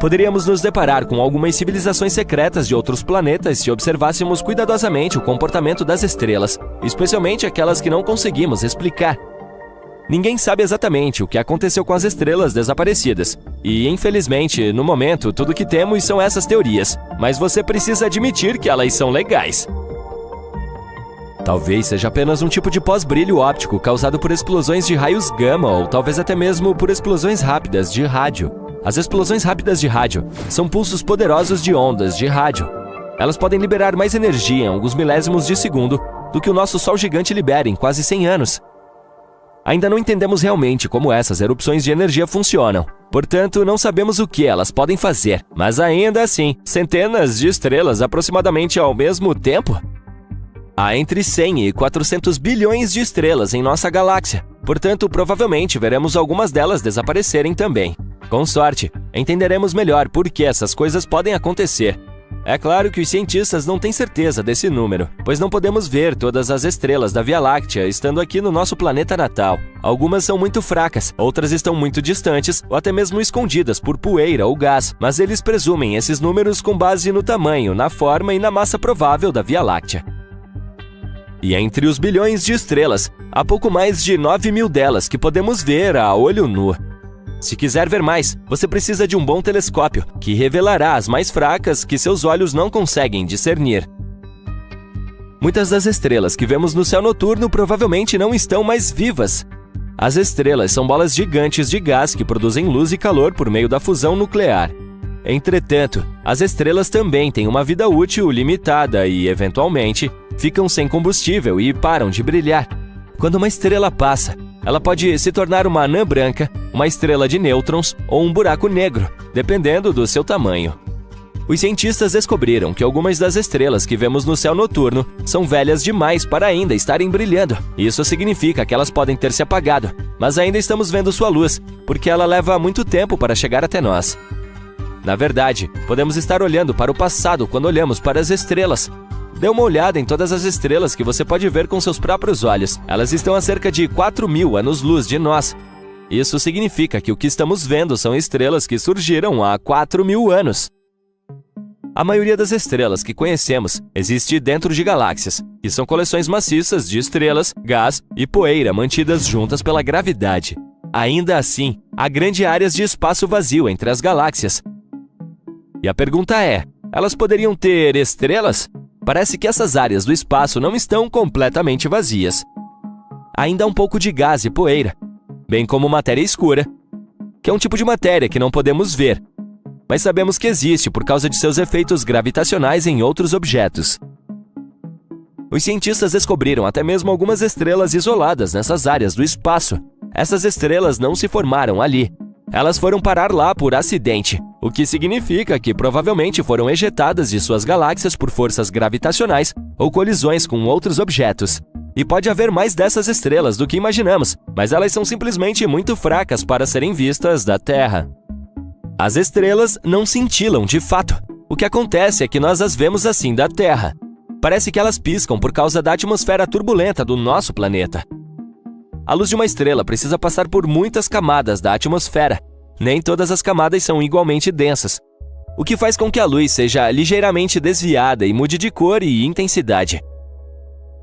Poderíamos nos deparar com algumas civilizações secretas de outros planetas se observássemos cuidadosamente o comportamento das estrelas, especialmente aquelas que não conseguimos explicar. Ninguém sabe exatamente o que aconteceu com as estrelas desaparecidas. E, infelizmente, no momento, tudo que temos são essas teorias. Mas você precisa admitir que elas são legais. Talvez seja apenas um tipo de pós-brilho óptico causado por explosões de raios gama ou talvez até mesmo por explosões rápidas de rádio. As explosões rápidas de rádio são pulsos poderosos de ondas de rádio. Elas podem liberar mais energia em alguns milésimos de segundo do que o nosso Sol gigante libera em quase 100 anos. Ainda não entendemos realmente como essas erupções de energia funcionam. Portanto, não sabemos o que elas podem fazer. Mas ainda assim, centenas de estrelas aproximadamente ao mesmo tempo? Há entre 100 e 400 bilhões de estrelas em nossa galáxia. Portanto, provavelmente veremos algumas delas desaparecerem também. Com sorte, entenderemos melhor por que essas coisas podem acontecer. É claro que os cientistas não têm certeza desse número, pois não podemos ver todas as estrelas da Via Láctea estando aqui no nosso planeta natal. Algumas são muito fracas, outras estão muito distantes ou até mesmo escondidas por poeira ou gás, mas eles presumem esses números com base no tamanho, na forma e na massa provável da Via Láctea. E entre os bilhões de estrelas, há pouco mais de 9.000 delas que podemos ver a olho nu. Se quiser ver mais, você precisa de um bom telescópio, que revelará as mais fracas que seus olhos não conseguem discernir. Muitas das estrelas que vemos no céu noturno provavelmente não estão mais vivas. As estrelas são bolas gigantes de gás que produzem luz e calor por meio da fusão nuclear. Entretanto, as estrelas também têm uma vida útil limitada e, eventualmente, ficam sem combustível e param de brilhar. Quando uma estrela passa, ela pode se tornar uma anã branca, uma estrela de nêutrons ou um buraco negro, dependendo do seu tamanho. Os cientistas descobriram que algumas das estrelas que vemos no céu noturno são velhas demais para ainda estarem brilhando. Isso significa que elas podem ter se apagado, mas ainda estamos vendo sua luz, porque ela leva muito tempo para chegar até nós. Na verdade, podemos estar olhando para o passado quando olhamos para as estrelas. Dê uma olhada em todas as estrelas que você pode ver com seus próprios olhos. Elas estão a cerca de 4.000 anos-luz de nós. Isso significa que o que estamos vendo são estrelas que surgiram há 4.000 anos. A maioria das estrelas que conhecemos existe dentro de galáxias, que são coleções maciças de estrelas, gás e poeira mantidas juntas pela gravidade. Ainda assim, há grandes áreas de espaço vazio entre as galáxias. E a pergunta é, elas poderiam ter estrelas? Parece que essas áreas do espaço não estão completamente vazias. Ainda há um pouco de gás e poeira, bem como matéria escura, que é um tipo de matéria que não podemos ver, mas sabemos que existe por causa de seus efeitos gravitacionais em outros objetos. Os cientistas descobriram até mesmo algumas estrelas isoladas nessas áreas do espaço. Essas estrelas não se formaram ali. Elas foram parar lá por acidente, o que significa que provavelmente foram ejetadas de suas galáxias por forças gravitacionais ou colisões com outros objetos. E pode haver mais dessas estrelas do que imaginamos, mas elas são simplesmente muito fracas para serem vistas da Terra. As estrelas não cintilam de fato. O que acontece é que nós as vemos assim da Terra. Parece que elas piscam por causa da atmosfera turbulenta do nosso planeta. A luz de uma estrela precisa passar por muitas camadas da atmosfera. Nem todas as camadas são igualmente densas, o que faz com que a luz seja ligeiramente desviada e mude de cor e intensidade.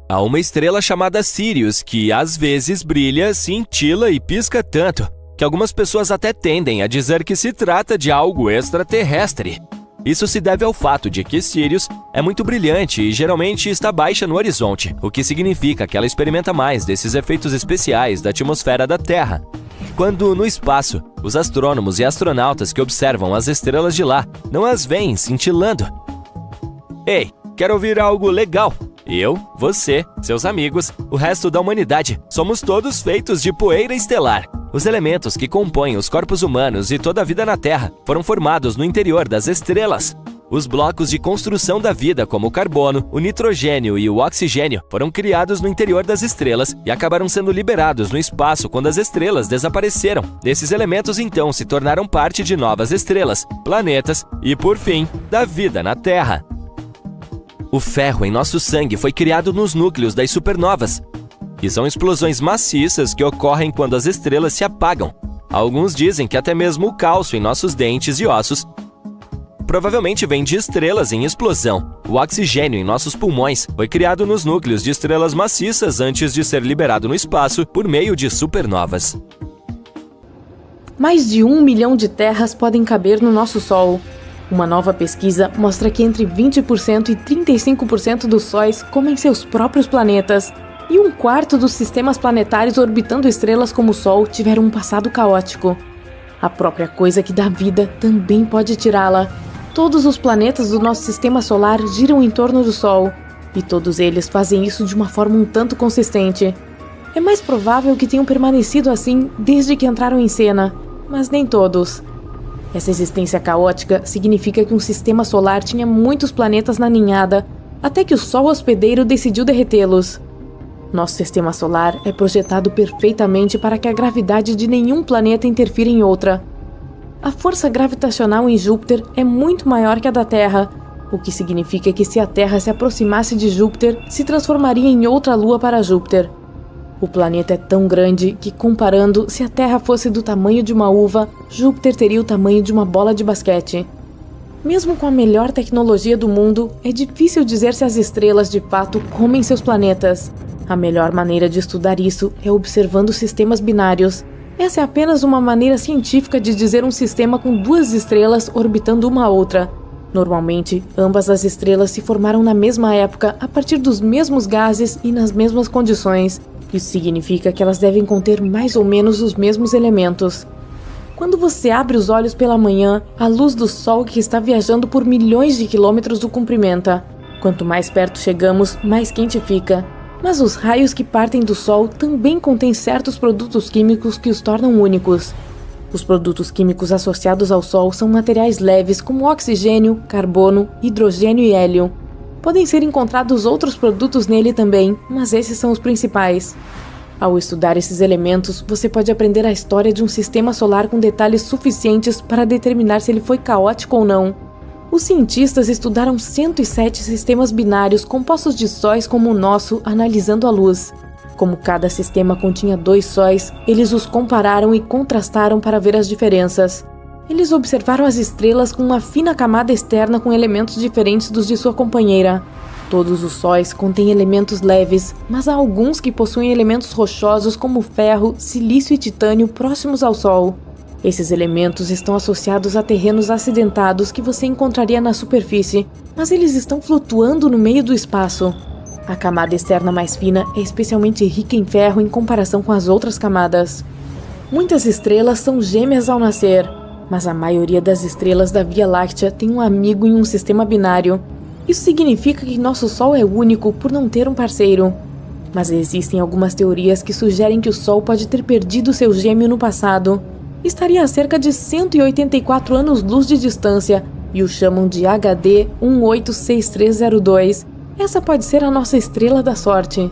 Há uma estrela chamada Sirius que às vezes brilha, cintila e pisca tanto que algumas pessoas até tendem a dizer que se trata de algo extraterrestre. Isso se deve ao fato de que Sirius é muito brilhante e geralmente está baixa no horizonte, o que significa que ela experimenta mais desses efeitos especiais da atmosfera da Terra. Quando no espaço, os astrônomos e astronautas que observam as estrelas de lá não as veem cintilando. Ei, quer ouvir algo legal? Eu, você, seus amigos, o resto da humanidade, somos todos feitos de poeira estelar. Os elementos que compõem os corpos humanos e toda a vida na Terra foram formados no interior das estrelas. Os blocos de construção da vida, como o carbono, o nitrogênio e o oxigênio, foram criados no interior das estrelas e acabaram sendo liberados no espaço quando as estrelas desapareceram. Esses elementos então se tornaram parte de novas estrelas, planetas e, por fim, da vida na Terra. O ferro em nosso sangue foi criado nos núcleos das supernovas, que são explosões maciças que ocorrem quando as estrelas se apagam. Alguns dizem que até mesmo o cálcio em nossos dentes e ossos provavelmente vem de estrelas em explosão. O oxigênio em nossos pulmões foi criado nos núcleos de estrelas maciças antes de ser liberado no espaço por meio de supernovas. Mais de 1 milhão de terras podem caber no nosso Sol. Uma nova pesquisa mostra que entre 20% e 35% dos sóis comem seus próprios planetas. E 1/4 dos sistemas planetários orbitando estrelas como o Sol tiveram um passado caótico. A própria coisa que dá vida também pode tirá-la. Todos os planetas do nosso sistema solar giram em torno do Sol, e todos eles fazem isso de uma forma um tanto consistente. É mais provável que tenham permanecido assim desde que entraram em cena, mas nem todos. Essa existência caótica significa que um sistema solar tinha muitos planetas na ninhada, até que o Sol hospedeiro decidiu derretê-los. Nosso sistema solar é projetado perfeitamente para que a gravidade de nenhum planeta interfira em outra. A força gravitacional em Júpiter é muito maior que a da Terra, o que significa que se a Terra se aproximasse de Júpiter, se transformaria em outra lua para Júpiter. O planeta é tão grande que, comparando, se a Terra fosse do tamanho de uma uva, Júpiter teria o tamanho de uma bola de basquete. Mesmo com a melhor tecnologia do mundo, é difícil dizer se as estrelas de fato comem seus planetas. A melhor maneira de estudar isso é observando sistemas binários. Essa é apenas uma maneira científica de dizer um sistema com 2 estrelas orbitando uma a outra. Normalmente, ambas as estrelas se formaram na mesma época, a partir dos mesmos gases e nas mesmas condições. Isso significa que elas devem conter mais ou menos os mesmos elementos. Quando você abre os olhos pela manhã, a luz do Sol que está viajando por milhões de quilômetros o cumprimenta. Quanto mais perto chegamos, mais quente fica. Mas os raios que partem do Sol também contêm certos produtos químicos que os tornam únicos. Os produtos químicos associados ao Sol são materiais leves como oxigênio, carbono, hidrogênio e hélio. Podem ser encontrados outros produtos nele também, mas esses são os principais. Ao estudar esses elementos, você pode aprender a história de um sistema solar com detalhes suficientes para determinar se ele foi caótico ou não. Os cientistas estudaram 107 sistemas binários compostos de sóis como o nosso, analisando a luz. Como cada sistema continha 2 sóis, eles os compararam e contrastaram para ver as diferenças. Eles observaram as estrelas com uma fina camada externa com elementos diferentes dos de sua companheira. Todos os sóis contêm elementos leves, mas há alguns que possuem elementos rochosos como ferro, silício e titânio próximos ao Sol. Esses elementos estão associados a terrenos acidentados que você encontraria na superfície, mas eles estão flutuando no meio do espaço. A camada externa mais fina é especialmente rica em ferro em comparação com as outras camadas. Muitas estrelas são gêmeas ao nascer, mas a maioria das estrelas da Via Láctea tem um amigo em um sistema binário. Isso significa que nosso Sol é único por não ter um parceiro. Mas existem algumas teorias que sugerem que o Sol pode ter perdido seu gêmeo no passado. Estaria a cerca de 184 anos-luz de distância e o chamam de HD 186302. Essa pode ser a nossa estrela da sorte.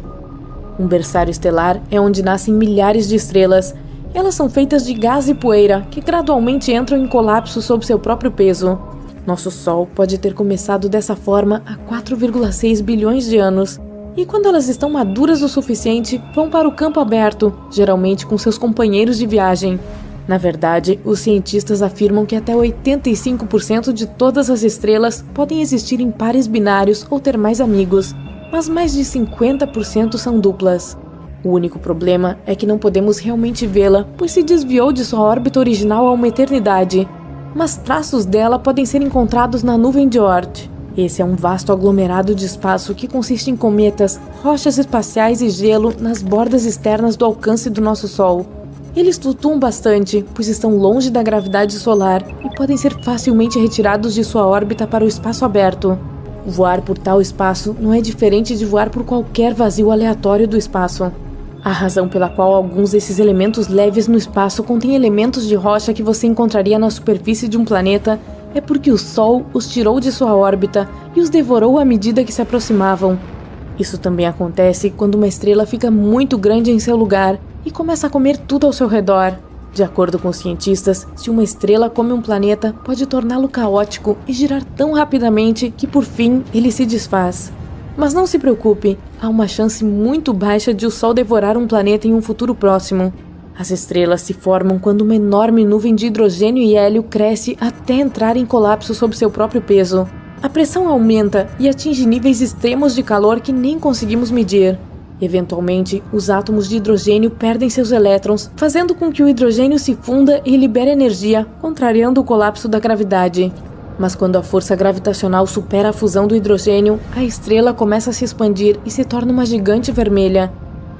Um berçário estelar é onde nascem milhares de estrelas. Elas são feitas de gás e poeira, que gradualmente entram em colapso sob seu próprio peso. Nosso Sol pode ter começado dessa forma há 4,6 bilhões de anos. E quando elas estão maduras o suficiente, vão para o campo aberto, geralmente com seus companheiros de viagem. Na verdade, os cientistas afirmam que até 85% de todas as estrelas podem existir em pares binários ou ter mais amigos, mas mais de 50% são duplas. O único problema é que não podemos realmente vê-la, pois se desviou de sua órbita original há uma eternidade. Mas traços dela podem ser encontrados na nuvem de Oort. Esse é um vasto aglomerado de espaço que consiste em cometas, rochas espaciais e gelo nas bordas externas do alcance do nosso Sol. Eles flutuam bastante, pois estão longe da gravidade solar e podem ser facilmente retirados de sua órbita para o espaço aberto. Voar por tal espaço não é diferente de voar por qualquer vazio aleatório do espaço. A razão pela qual alguns desses elementos leves no espaço contêm elementos de rocha que você encontraria na superfície de um planeta é porque o Sol os tirou de sua órbita e os devorou à medida que se aproximavam. Isso também acontece quando uma estrela fica muito grande em seu lugar e começa a comer tudo ao seu redor. De acordo com os cientistas, se uma estrela come um planeta, pode torná-lo caótico e girar tão rapidamente que por fim ele se desfaz. Mas não se preocupe, há uma chance muito baixa de o Sol devorar um planeta em um futuro próximo. As estrelas se formam quando uma enorme nuvem de hidrogênio e hélio cresce até entrar em colapso sob seu próprio peso. A pressão aumenta e atinge níveis extremos de calor que nem conseguimos medir. Eventualmente, os átomos de hidrogênio perdem seus elétrons, fazendo com que o hidrogênio se funda e libere energia, contrariando o colapso da gravidade. Mas quando a força gravitacional supera a fusão do hidrogênio, a estrela começa a se expandir e se torna uma gigante vermelha.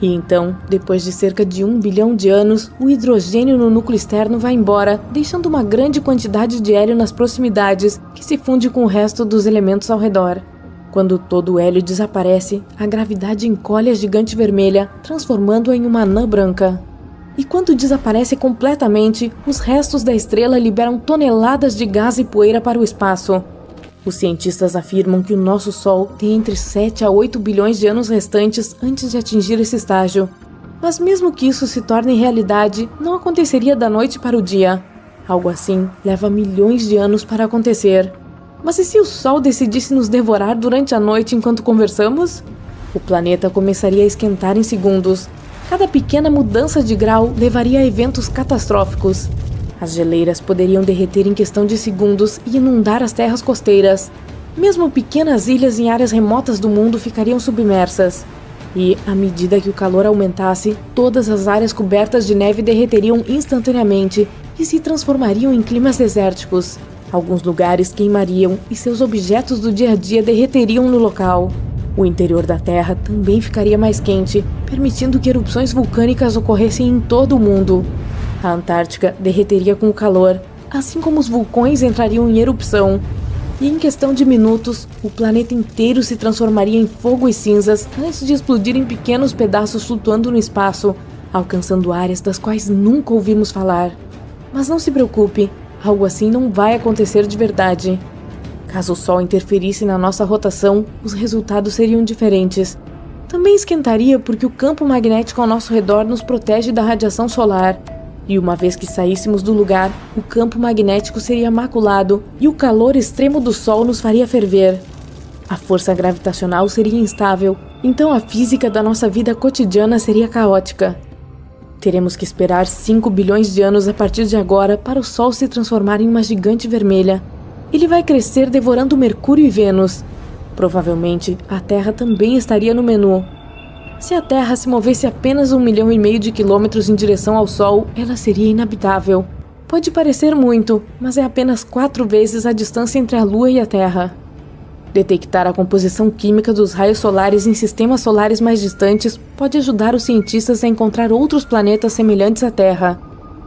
E então, depois de cerca de 1 bilhão de anos, o hidrogênio no núcleo externo vai embora, deixando uma grande quantidade de hélio nas proximidades, que se funde com o resto dos elementos ao redor. Quando todo o hélio desaparece, a gravidade encolhe a gigante vermelha, transformando-a em uma anã branca. E quando desaparece completamente, os restos da estrela liberam toneladas de gás e poeira para o espaço. Os cientistas afirmam que o nosso Sol tem entre 7 a 8 bilhões de anos restantes antes de atingir esse estágio. Mas mesmo que isso se torne realidade, não aconteceria da noite para o dia. Algo assim leva milhões de anos para acontecer. Mas e se o Sol decidisse nos devorar durante a noite enquanto conversamos? O planeta começaria a esquentar em segundos. Cada pequena mudança de grau levaria a eventos catastróficos. As geleiras poderiam derreter em questão de segundos e inundar as terras costeiras. Mesmo pequenas ilhas em áreas remotas do mundo ficariam submersas. E, à medida que o calor aumentasse, todas as áreas cobertas de neve derreteriam instantaneamente e se transformariam em climas desérticos. Alguns lugares queimariam e seus objetos do dia a dia derreteriam no local. O interior da Terra também ficaria mais quente, permitindo que erupções vulcânicas ocorressem em todo o mundo. A Antártica derreteria com o calor, assim como os vulcões entrariam em erupção. E em questão de minutos, o planeta inteiro se transformaria em fogo e cinzas antes de explodir em pequenos pedaços flutuando no espaço, alcançando áreas das quais nunca ouvimos falar. Mas não se preocupe, algo assim não vai acontecer de verdade. Caso o Sol interferisse na nossa rotação, os resultados seriam diferentes. Também esquentaria porque o campo magnético ao nosso redor nos protege da radiação solar. E uma vez que saíssemos do lugar, o campo magnético seria maculado e o calor extremo do Sol nos faria ferver. A força gravitacional seria instável, então a física da nossa vida cotidiana seria caótica. Teremos que esperar 5 bilhões de anos a partir de agora para o Sol se transformar em uma gigante vermelha. Ele vai crescer devorando Mercúrio e Vênus. Provavelmente, a Terra também estaria no menu. Se a Terra se movesse apenas 1,5 milhão de quilômetros em direção ao Sol, ela seria inabitável. Pode parecer muito, mas é apenas 4 vezes a distância entre a Lua e a Terra. Detectar a composição química dos raios solares em sistemas solares mais distantes pode ajudar os cientistas a encontrar outros planetas semelhantes à Terra.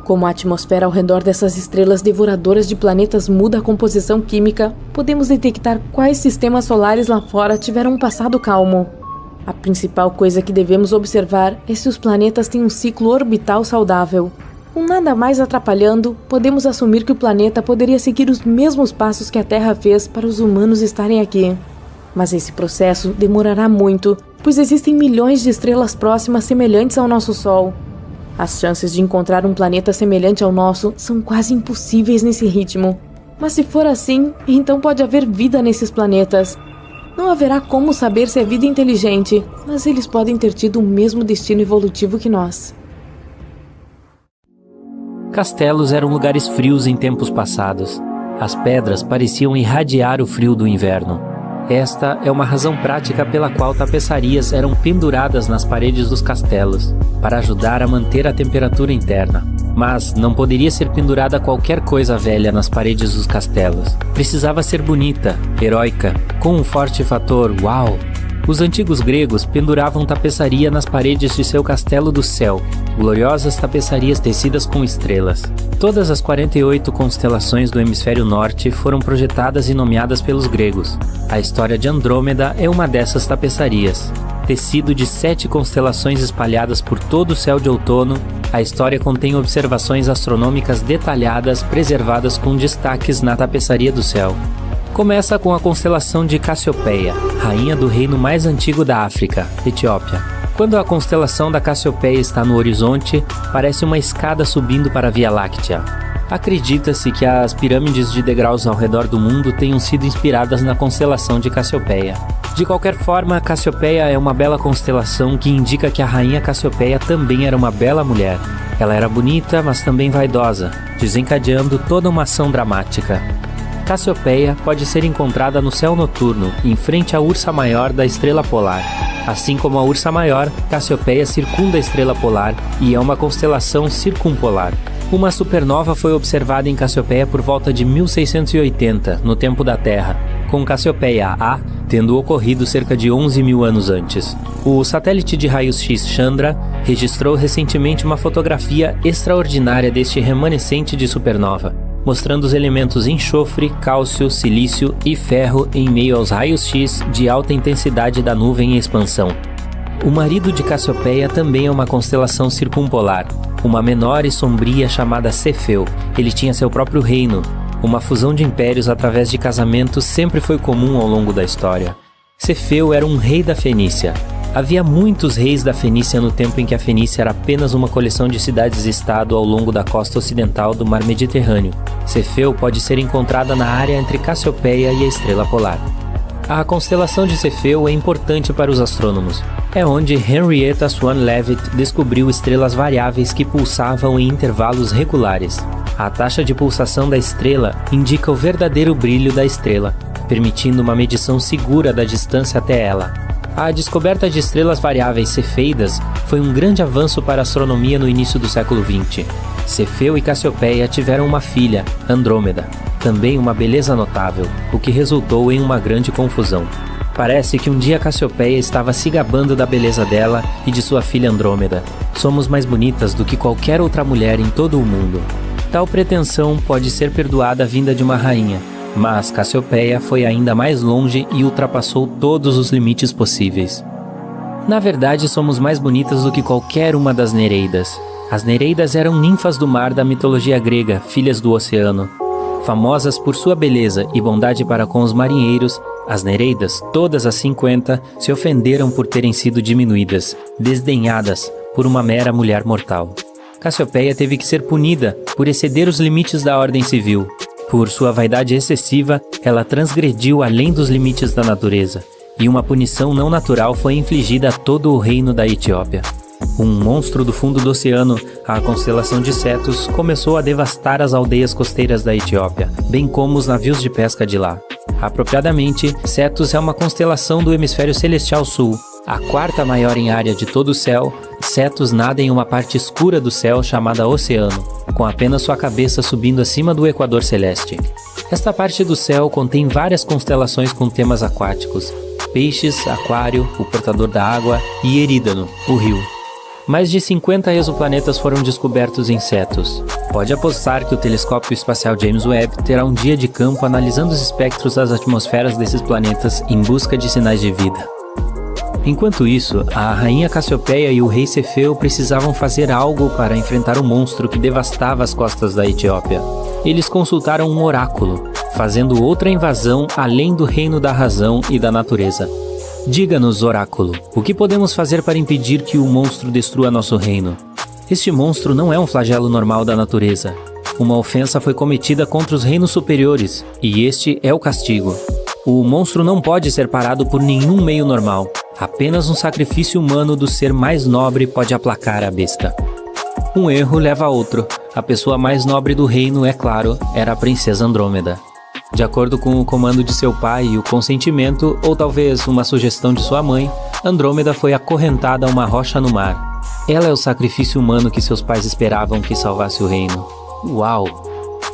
Como a atmosfera ao redor dessas estrelas devoradoras de planetas muda a composição química, podemos detectar quais sistemas solares lá fora tiveram um passado calmo. A principal coisa que devemos observar é se os planetas têm um ciclo orbital saudável. Com nada mais atrapalhando, podemos assumir que o planeta poderia seguir os mesmos passos que a Terra fez para os humanos estarem aqui. Mas esse processo demorará muito, pois existem milhões de estrelas próximas semelhantes ao nosso Sol. As chances de encontrar um planeta semelhante ao nosso são quase impossíveis nesse ritmo. Mas se for assim, então pode haver vida nesses planetas. Não haverá como saber se é vida inteligente, mas eles podem ter tido o mesmo destino evolutivo que nós. Castelos eram lugares frios em tempos passados. As pedras pareciam irradiar o frio do inverno. Esta é uma razão prática pela qual tapeçarias eram penduradas nas paredes dos castelos, para ajudar a manter a temperatura interna. Mas não poderia ser pendurada qualquer coisa velha nas paredes dos castelos. Precisava ser bonita, heróica, com um forte fator uau. Os antigos gregos penduravam tapeçaria nas paredes de seu castelo do céu, gloriosas tapeçarias tecidas com estrelas. Todas as 48 constelações do hemisfério norte foram projetadas e nomeadas pelos gregos. A história de Andrômeda é uma dessas tapeçarias. Tecido de 7 constelações espalhadas por todo o céu de outono, a história contém observações astronômicas detalhadas preservadas com destaques na tapeçaria do céu. Começa com a constelação de Cassiopeia, rainha do reino mais antigo da África, Etiópia. Quando a constelação da Cassiopeia está no horizonte, parece uma escada subindo para a Via Láctea. Acredita-se que as pirâmides de degraus ao redor do mundo tenham sido inspiradas na constelação de Cassiopeia. De qualquer forma, Cassiopeia é uma bela constelação que indica que a rainha Cassiopeia também era uma bela mulher. Ela era bonita, mas também vaidosa, desencadeando toda uma ação dramática. Cassiopeia pode ser encontrada no céu noturno, em frente à Ursa Maior da estrela polar. Assim como a Ursa Maior, Cassiopeia circunda a estrela polar e é uma constelação circumpolar. Uma supernova foi observada em Cassiopeia por volta de 1680, no tempo da Terra, com Cassiopeia A tendo ocorrido cerca de 11 mil anos antes. O satélite de raios-x Chandra registrou recentemente uma fotografia extraordinária deste remanescente de supernova, mostrando os elementos enxofre, cálcio, silício e ferro em meio aos raios-x de alta intensidade da nuvem em expansão. O marido de Cassiopeia também é uma constelação circumpolar, uma menor e sombria chamada Cefeu. Ele tinha seu próprio reino. Uma fusão de impérios através de casamentos sempre foi comum ao longo da história. Cefeu era um rei da Fenícia. Havia muitos reis da Fenícia no tempo em que a Fenícia era apenas uma coleção de cidades-estado ao longo da costa ocidental do mar Mediterrâneo. Cefeu pode ser encontrada na área entre Cassiopeia e a estrela polar. A constelação de Cefeu é importante para os astrônomos. É onde Henrietta Swan Leavitt descobriu estrelas variáveis que pulsavam em intervalos regulares. A taxa de pulsação da estrela indica o verdadeiro brilho da estrela, permitindo uma medição segura da distância até ela. A descoberta de estrelas variáveis cefeidas foi um grande avanço para a astronomia no início do século XX. Cefeu e Cassiopeia tiveram uma filha, Andrômeda, também uma beleza notável, o que resultou em uma grande confusão. Parece que um dia Cassiopeia estava se gabando da beleza dela e de sua filha Andrômeda. Somos mais bonitas do que qualquer outra mulher em todo o mundo. Tal pretensão pode ser perdoada vinda de uma rainha, mas Cassiopeia foi ainda mais longe e ultrapassou todos os limites possíveis. Na verdade, somos mais bonitas do que qualquer uma das Nereidas. As Nereidas eram ninfas do mar da mitologia grega, filhas do oceano. Famosas por sua beleza e bondade para com os marinheiros, as Nereidas, todas as 50, se ofenderam por terem sido diminuídas, desdenhadas, por uma mera mulher mortal. Cassiopeia teve que ser punida por exceder os limites da ordem civil. Por sua vaidade excessiva, ela transgrediu além dos limites da natureza, e uma punição não natural foi infligida a todo o reino da Etiópia. Um monstro do fundo do oceano, a constelação de Cetus, começou a devastar as aldeias costeiras da Etiópia, bem como os navios de pesca de lá. Apropriadamente, Cetus é uma constelação do hemisfério celestial sul, a quarta maior em área de todo o céu. Cetus nada em uma parte escura do céu chamada oceano, com apenas sua cabeça subindo acima do equador celeste. Esta parte do céu contém várias constelações com temas aquáticos: peixes, aquário, o portador da água e Erídano, o rio. Mais de 50 exoplanetas foram descobertos em Cetus. Pode apostar que o telescópio espacial James Webb terá um dia de campo analisando os espectros das atmosferas desses planetas em busca de sinais de vida. Enquanto isso, a rainha Cassiopeia e o rei Cefeu precisavam fazer algo para enfrentar o monstro que devastava as costas da Etiópia. Eles consultaram um oráculo, fazendo outra invasão além do reino da razão e da natureza. Diga-nos, oráculo, o que podemos fazer para impedir que o monstro destrua nosso reino? Este monstro não é um flagelo normal da natureza. Uma ofensa foi cometida contra os reinos superiores, e este é o castigo. O monstro não pode ser parado por nenhum meio normal. Apenas um sacrifício humano do ser mais nobre pode aplacar a besta. Um erro leva a outro. A pessoa mais nobre do reino, é claro, era a princesa Andrômeda. De acordo com o comando de seu pai e o consentimento, ou talvez uma sugestão de sua mãe, Andrômeda foi acorrentada a uma rocha no mar. Ela é o sacrifício humano que seus pais esperavam que salvasse o reino. Uau!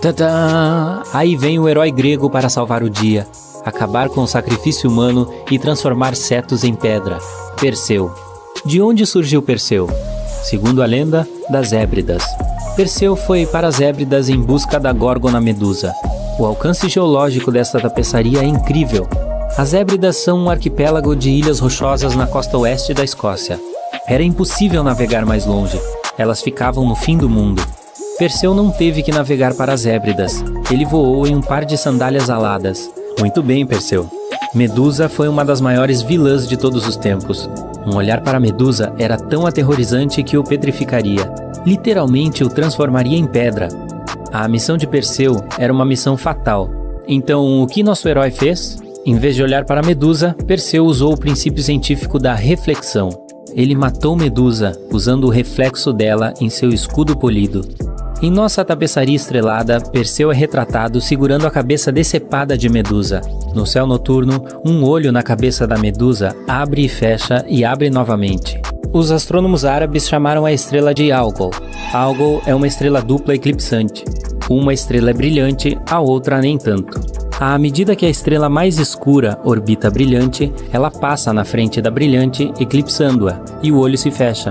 Tadã! Aí vem o herói grego para salvar o dia, acabar com o sacrifício humano e transformar Cetus em pedra. Perseu. De onde surgiu Perseu? Segundo a lenda, das Hébridas. Perseu foi para as Hébridas em busca da Górgona Medusa. O alcance geológico desta tapeçaria é incrível. As Hébridas são um arquipélago de ilhas rochosas na costa oeste da Escócia. Era impossível navegar mais longe. Elas ficavam no fim do mundo. Perseu não teve que navegar para as Hébridas. Ele voou em um par de sandálias aladas. Muito bem, Perseu. Medusa foi uma das maiores vilãs de todos os tempos. Um olhar para Medusa era tão aterrorizante que o petrificaria. Literalmente o transformaria em pedra. A missão de Perseu era uma missão fatal. Então, o que nosso herói fez? Em vez de olhar para Medusa, Perseu usou o princípio científico da reflexão. Ele matou Medusa, usando o reflexo dela em seu escudo polido. Em nossa tapeçaria estrelada, Perseu é retratado segurando a cabeça decepada de Medusa. No céu noturno, um olho na cabeça da Medusa abre e fecha e abre novamente. Os astrônomos árabes chamaram a estrela de Algol. Algol é uma estrela dupla eclipsante. Uma estrela é brilhante, a outra nem tanto. À medida que a estrela mais escura orbita a brilhante, ela passa na frente da brilhante, eclipsando-a, e o olho se fecha.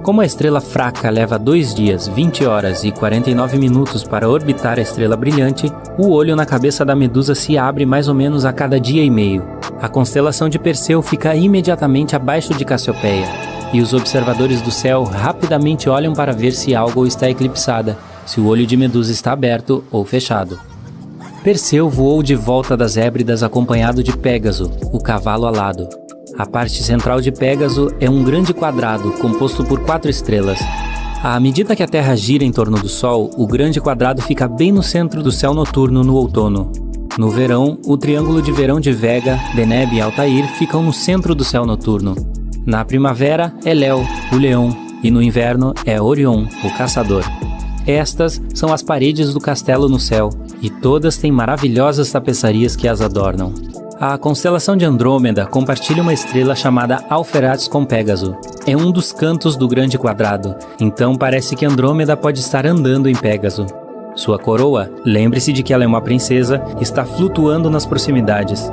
Como a estrela fraca leva 2 dias, 20 horas e 49 minutos para orbitar a estrela brilhante, o olho na cabeça da Medusa se abre mais ou menos a cada dia e meio. A constelação de Perseu fica imediatamente abaixo de Cassiopeia, e os observadores do céu rapidamente olham para ver se Algol está eclipsada, se o olho de Medusa está aberto ou fechado. Perseu voou de volta das Hébridas acompanhado de Pégaso, o cavalo alado. A parte central de Pégaso é um grande quadrado composto por 4 estrelas. À medida que a Terra gira em torno do Sol, o grande quadrado fica bem no centro do céu noturno no outono. No verão, o triângulo de verão de Vega, Deneb e Altair ficam no centro do céu noturno. Na primavera é Léo, o leão, e no inverno é Orion, o caçador. Estas são as paredes do castelo no céu, e todas têm maravilhosas tapeçarias que as adornam. A constelação de Andrômeda compartilha uma estrela chamada Alferates com Pégaso. É um dos cantos do grande quadrado, então parece que Andrômeda pode estar andando em Pégaso. Sua coroa, lembre-se de que ela é uma princesa, está flutuando nas proximidades.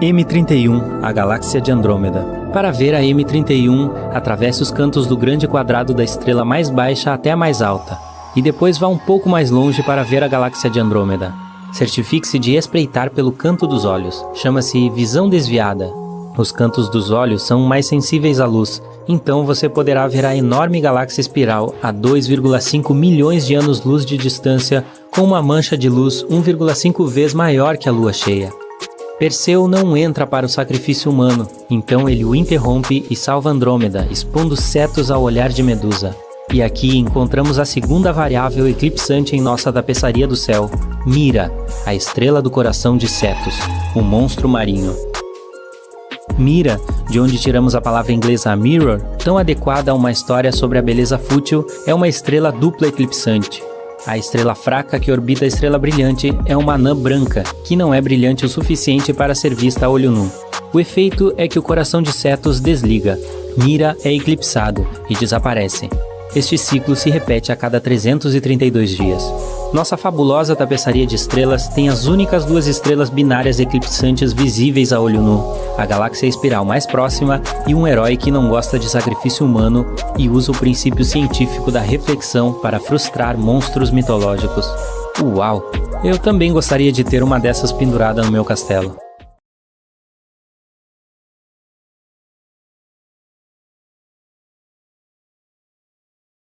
M31, a galáxia de Andrômeda. Para ver a M31, atravesse os cantos do grande quadrado da estrela mais baixa até a mais alta, e depois vá um pouco mais longe para ver a galáxia de Andrômeda. Certifique-se de espreitar pelo canto dos olhos. Chama-se visão desviada. Os cantos dos olhos são mais sensíveis à luz, Então você poderá ver a enorme galáxia espiral a 2,5 milhões de anos-luz de distância, com uma mancha de luz 1,5 vezes maior que a lua cheia. Perseu não entra para o sacrifício humano, então ele o interrompe e salva Andrômeda, expondo Cetus ao olhar de Medusa. E aqui encontramos a segunda variável eclipsante em nossa tapeçaria do céu, Mira, a estrela do coração de Cetus, o monstro marinho. Mira, de onde tiramos a palavra inglesa mirror, tão adequada a uma história sobre a beleza fútil, é uma estrela dupla eclipsante. A estrela fraca que orbita a estrela brilhante é uma anã branca, que não é brilhante o suficiente para ser vista a olho nu. O efeito é que o coração de Cetus desliga, Mira é eclipsado e desaparece. Este ciclo se repete a cada 332 dias. Nossa fabulosa tapeçaria de estrelas tem as únicas duas estrelas binárias eclipsantes visíveis a olho nu, a galáxia espiral mais próxima e um herói que não gosta de sacrifício humano e usa o princípio científico da reflexão para frustrar monstros mitológicos. Uau! Eu também gostaria de ter uma dessas pendurada no meu castelo.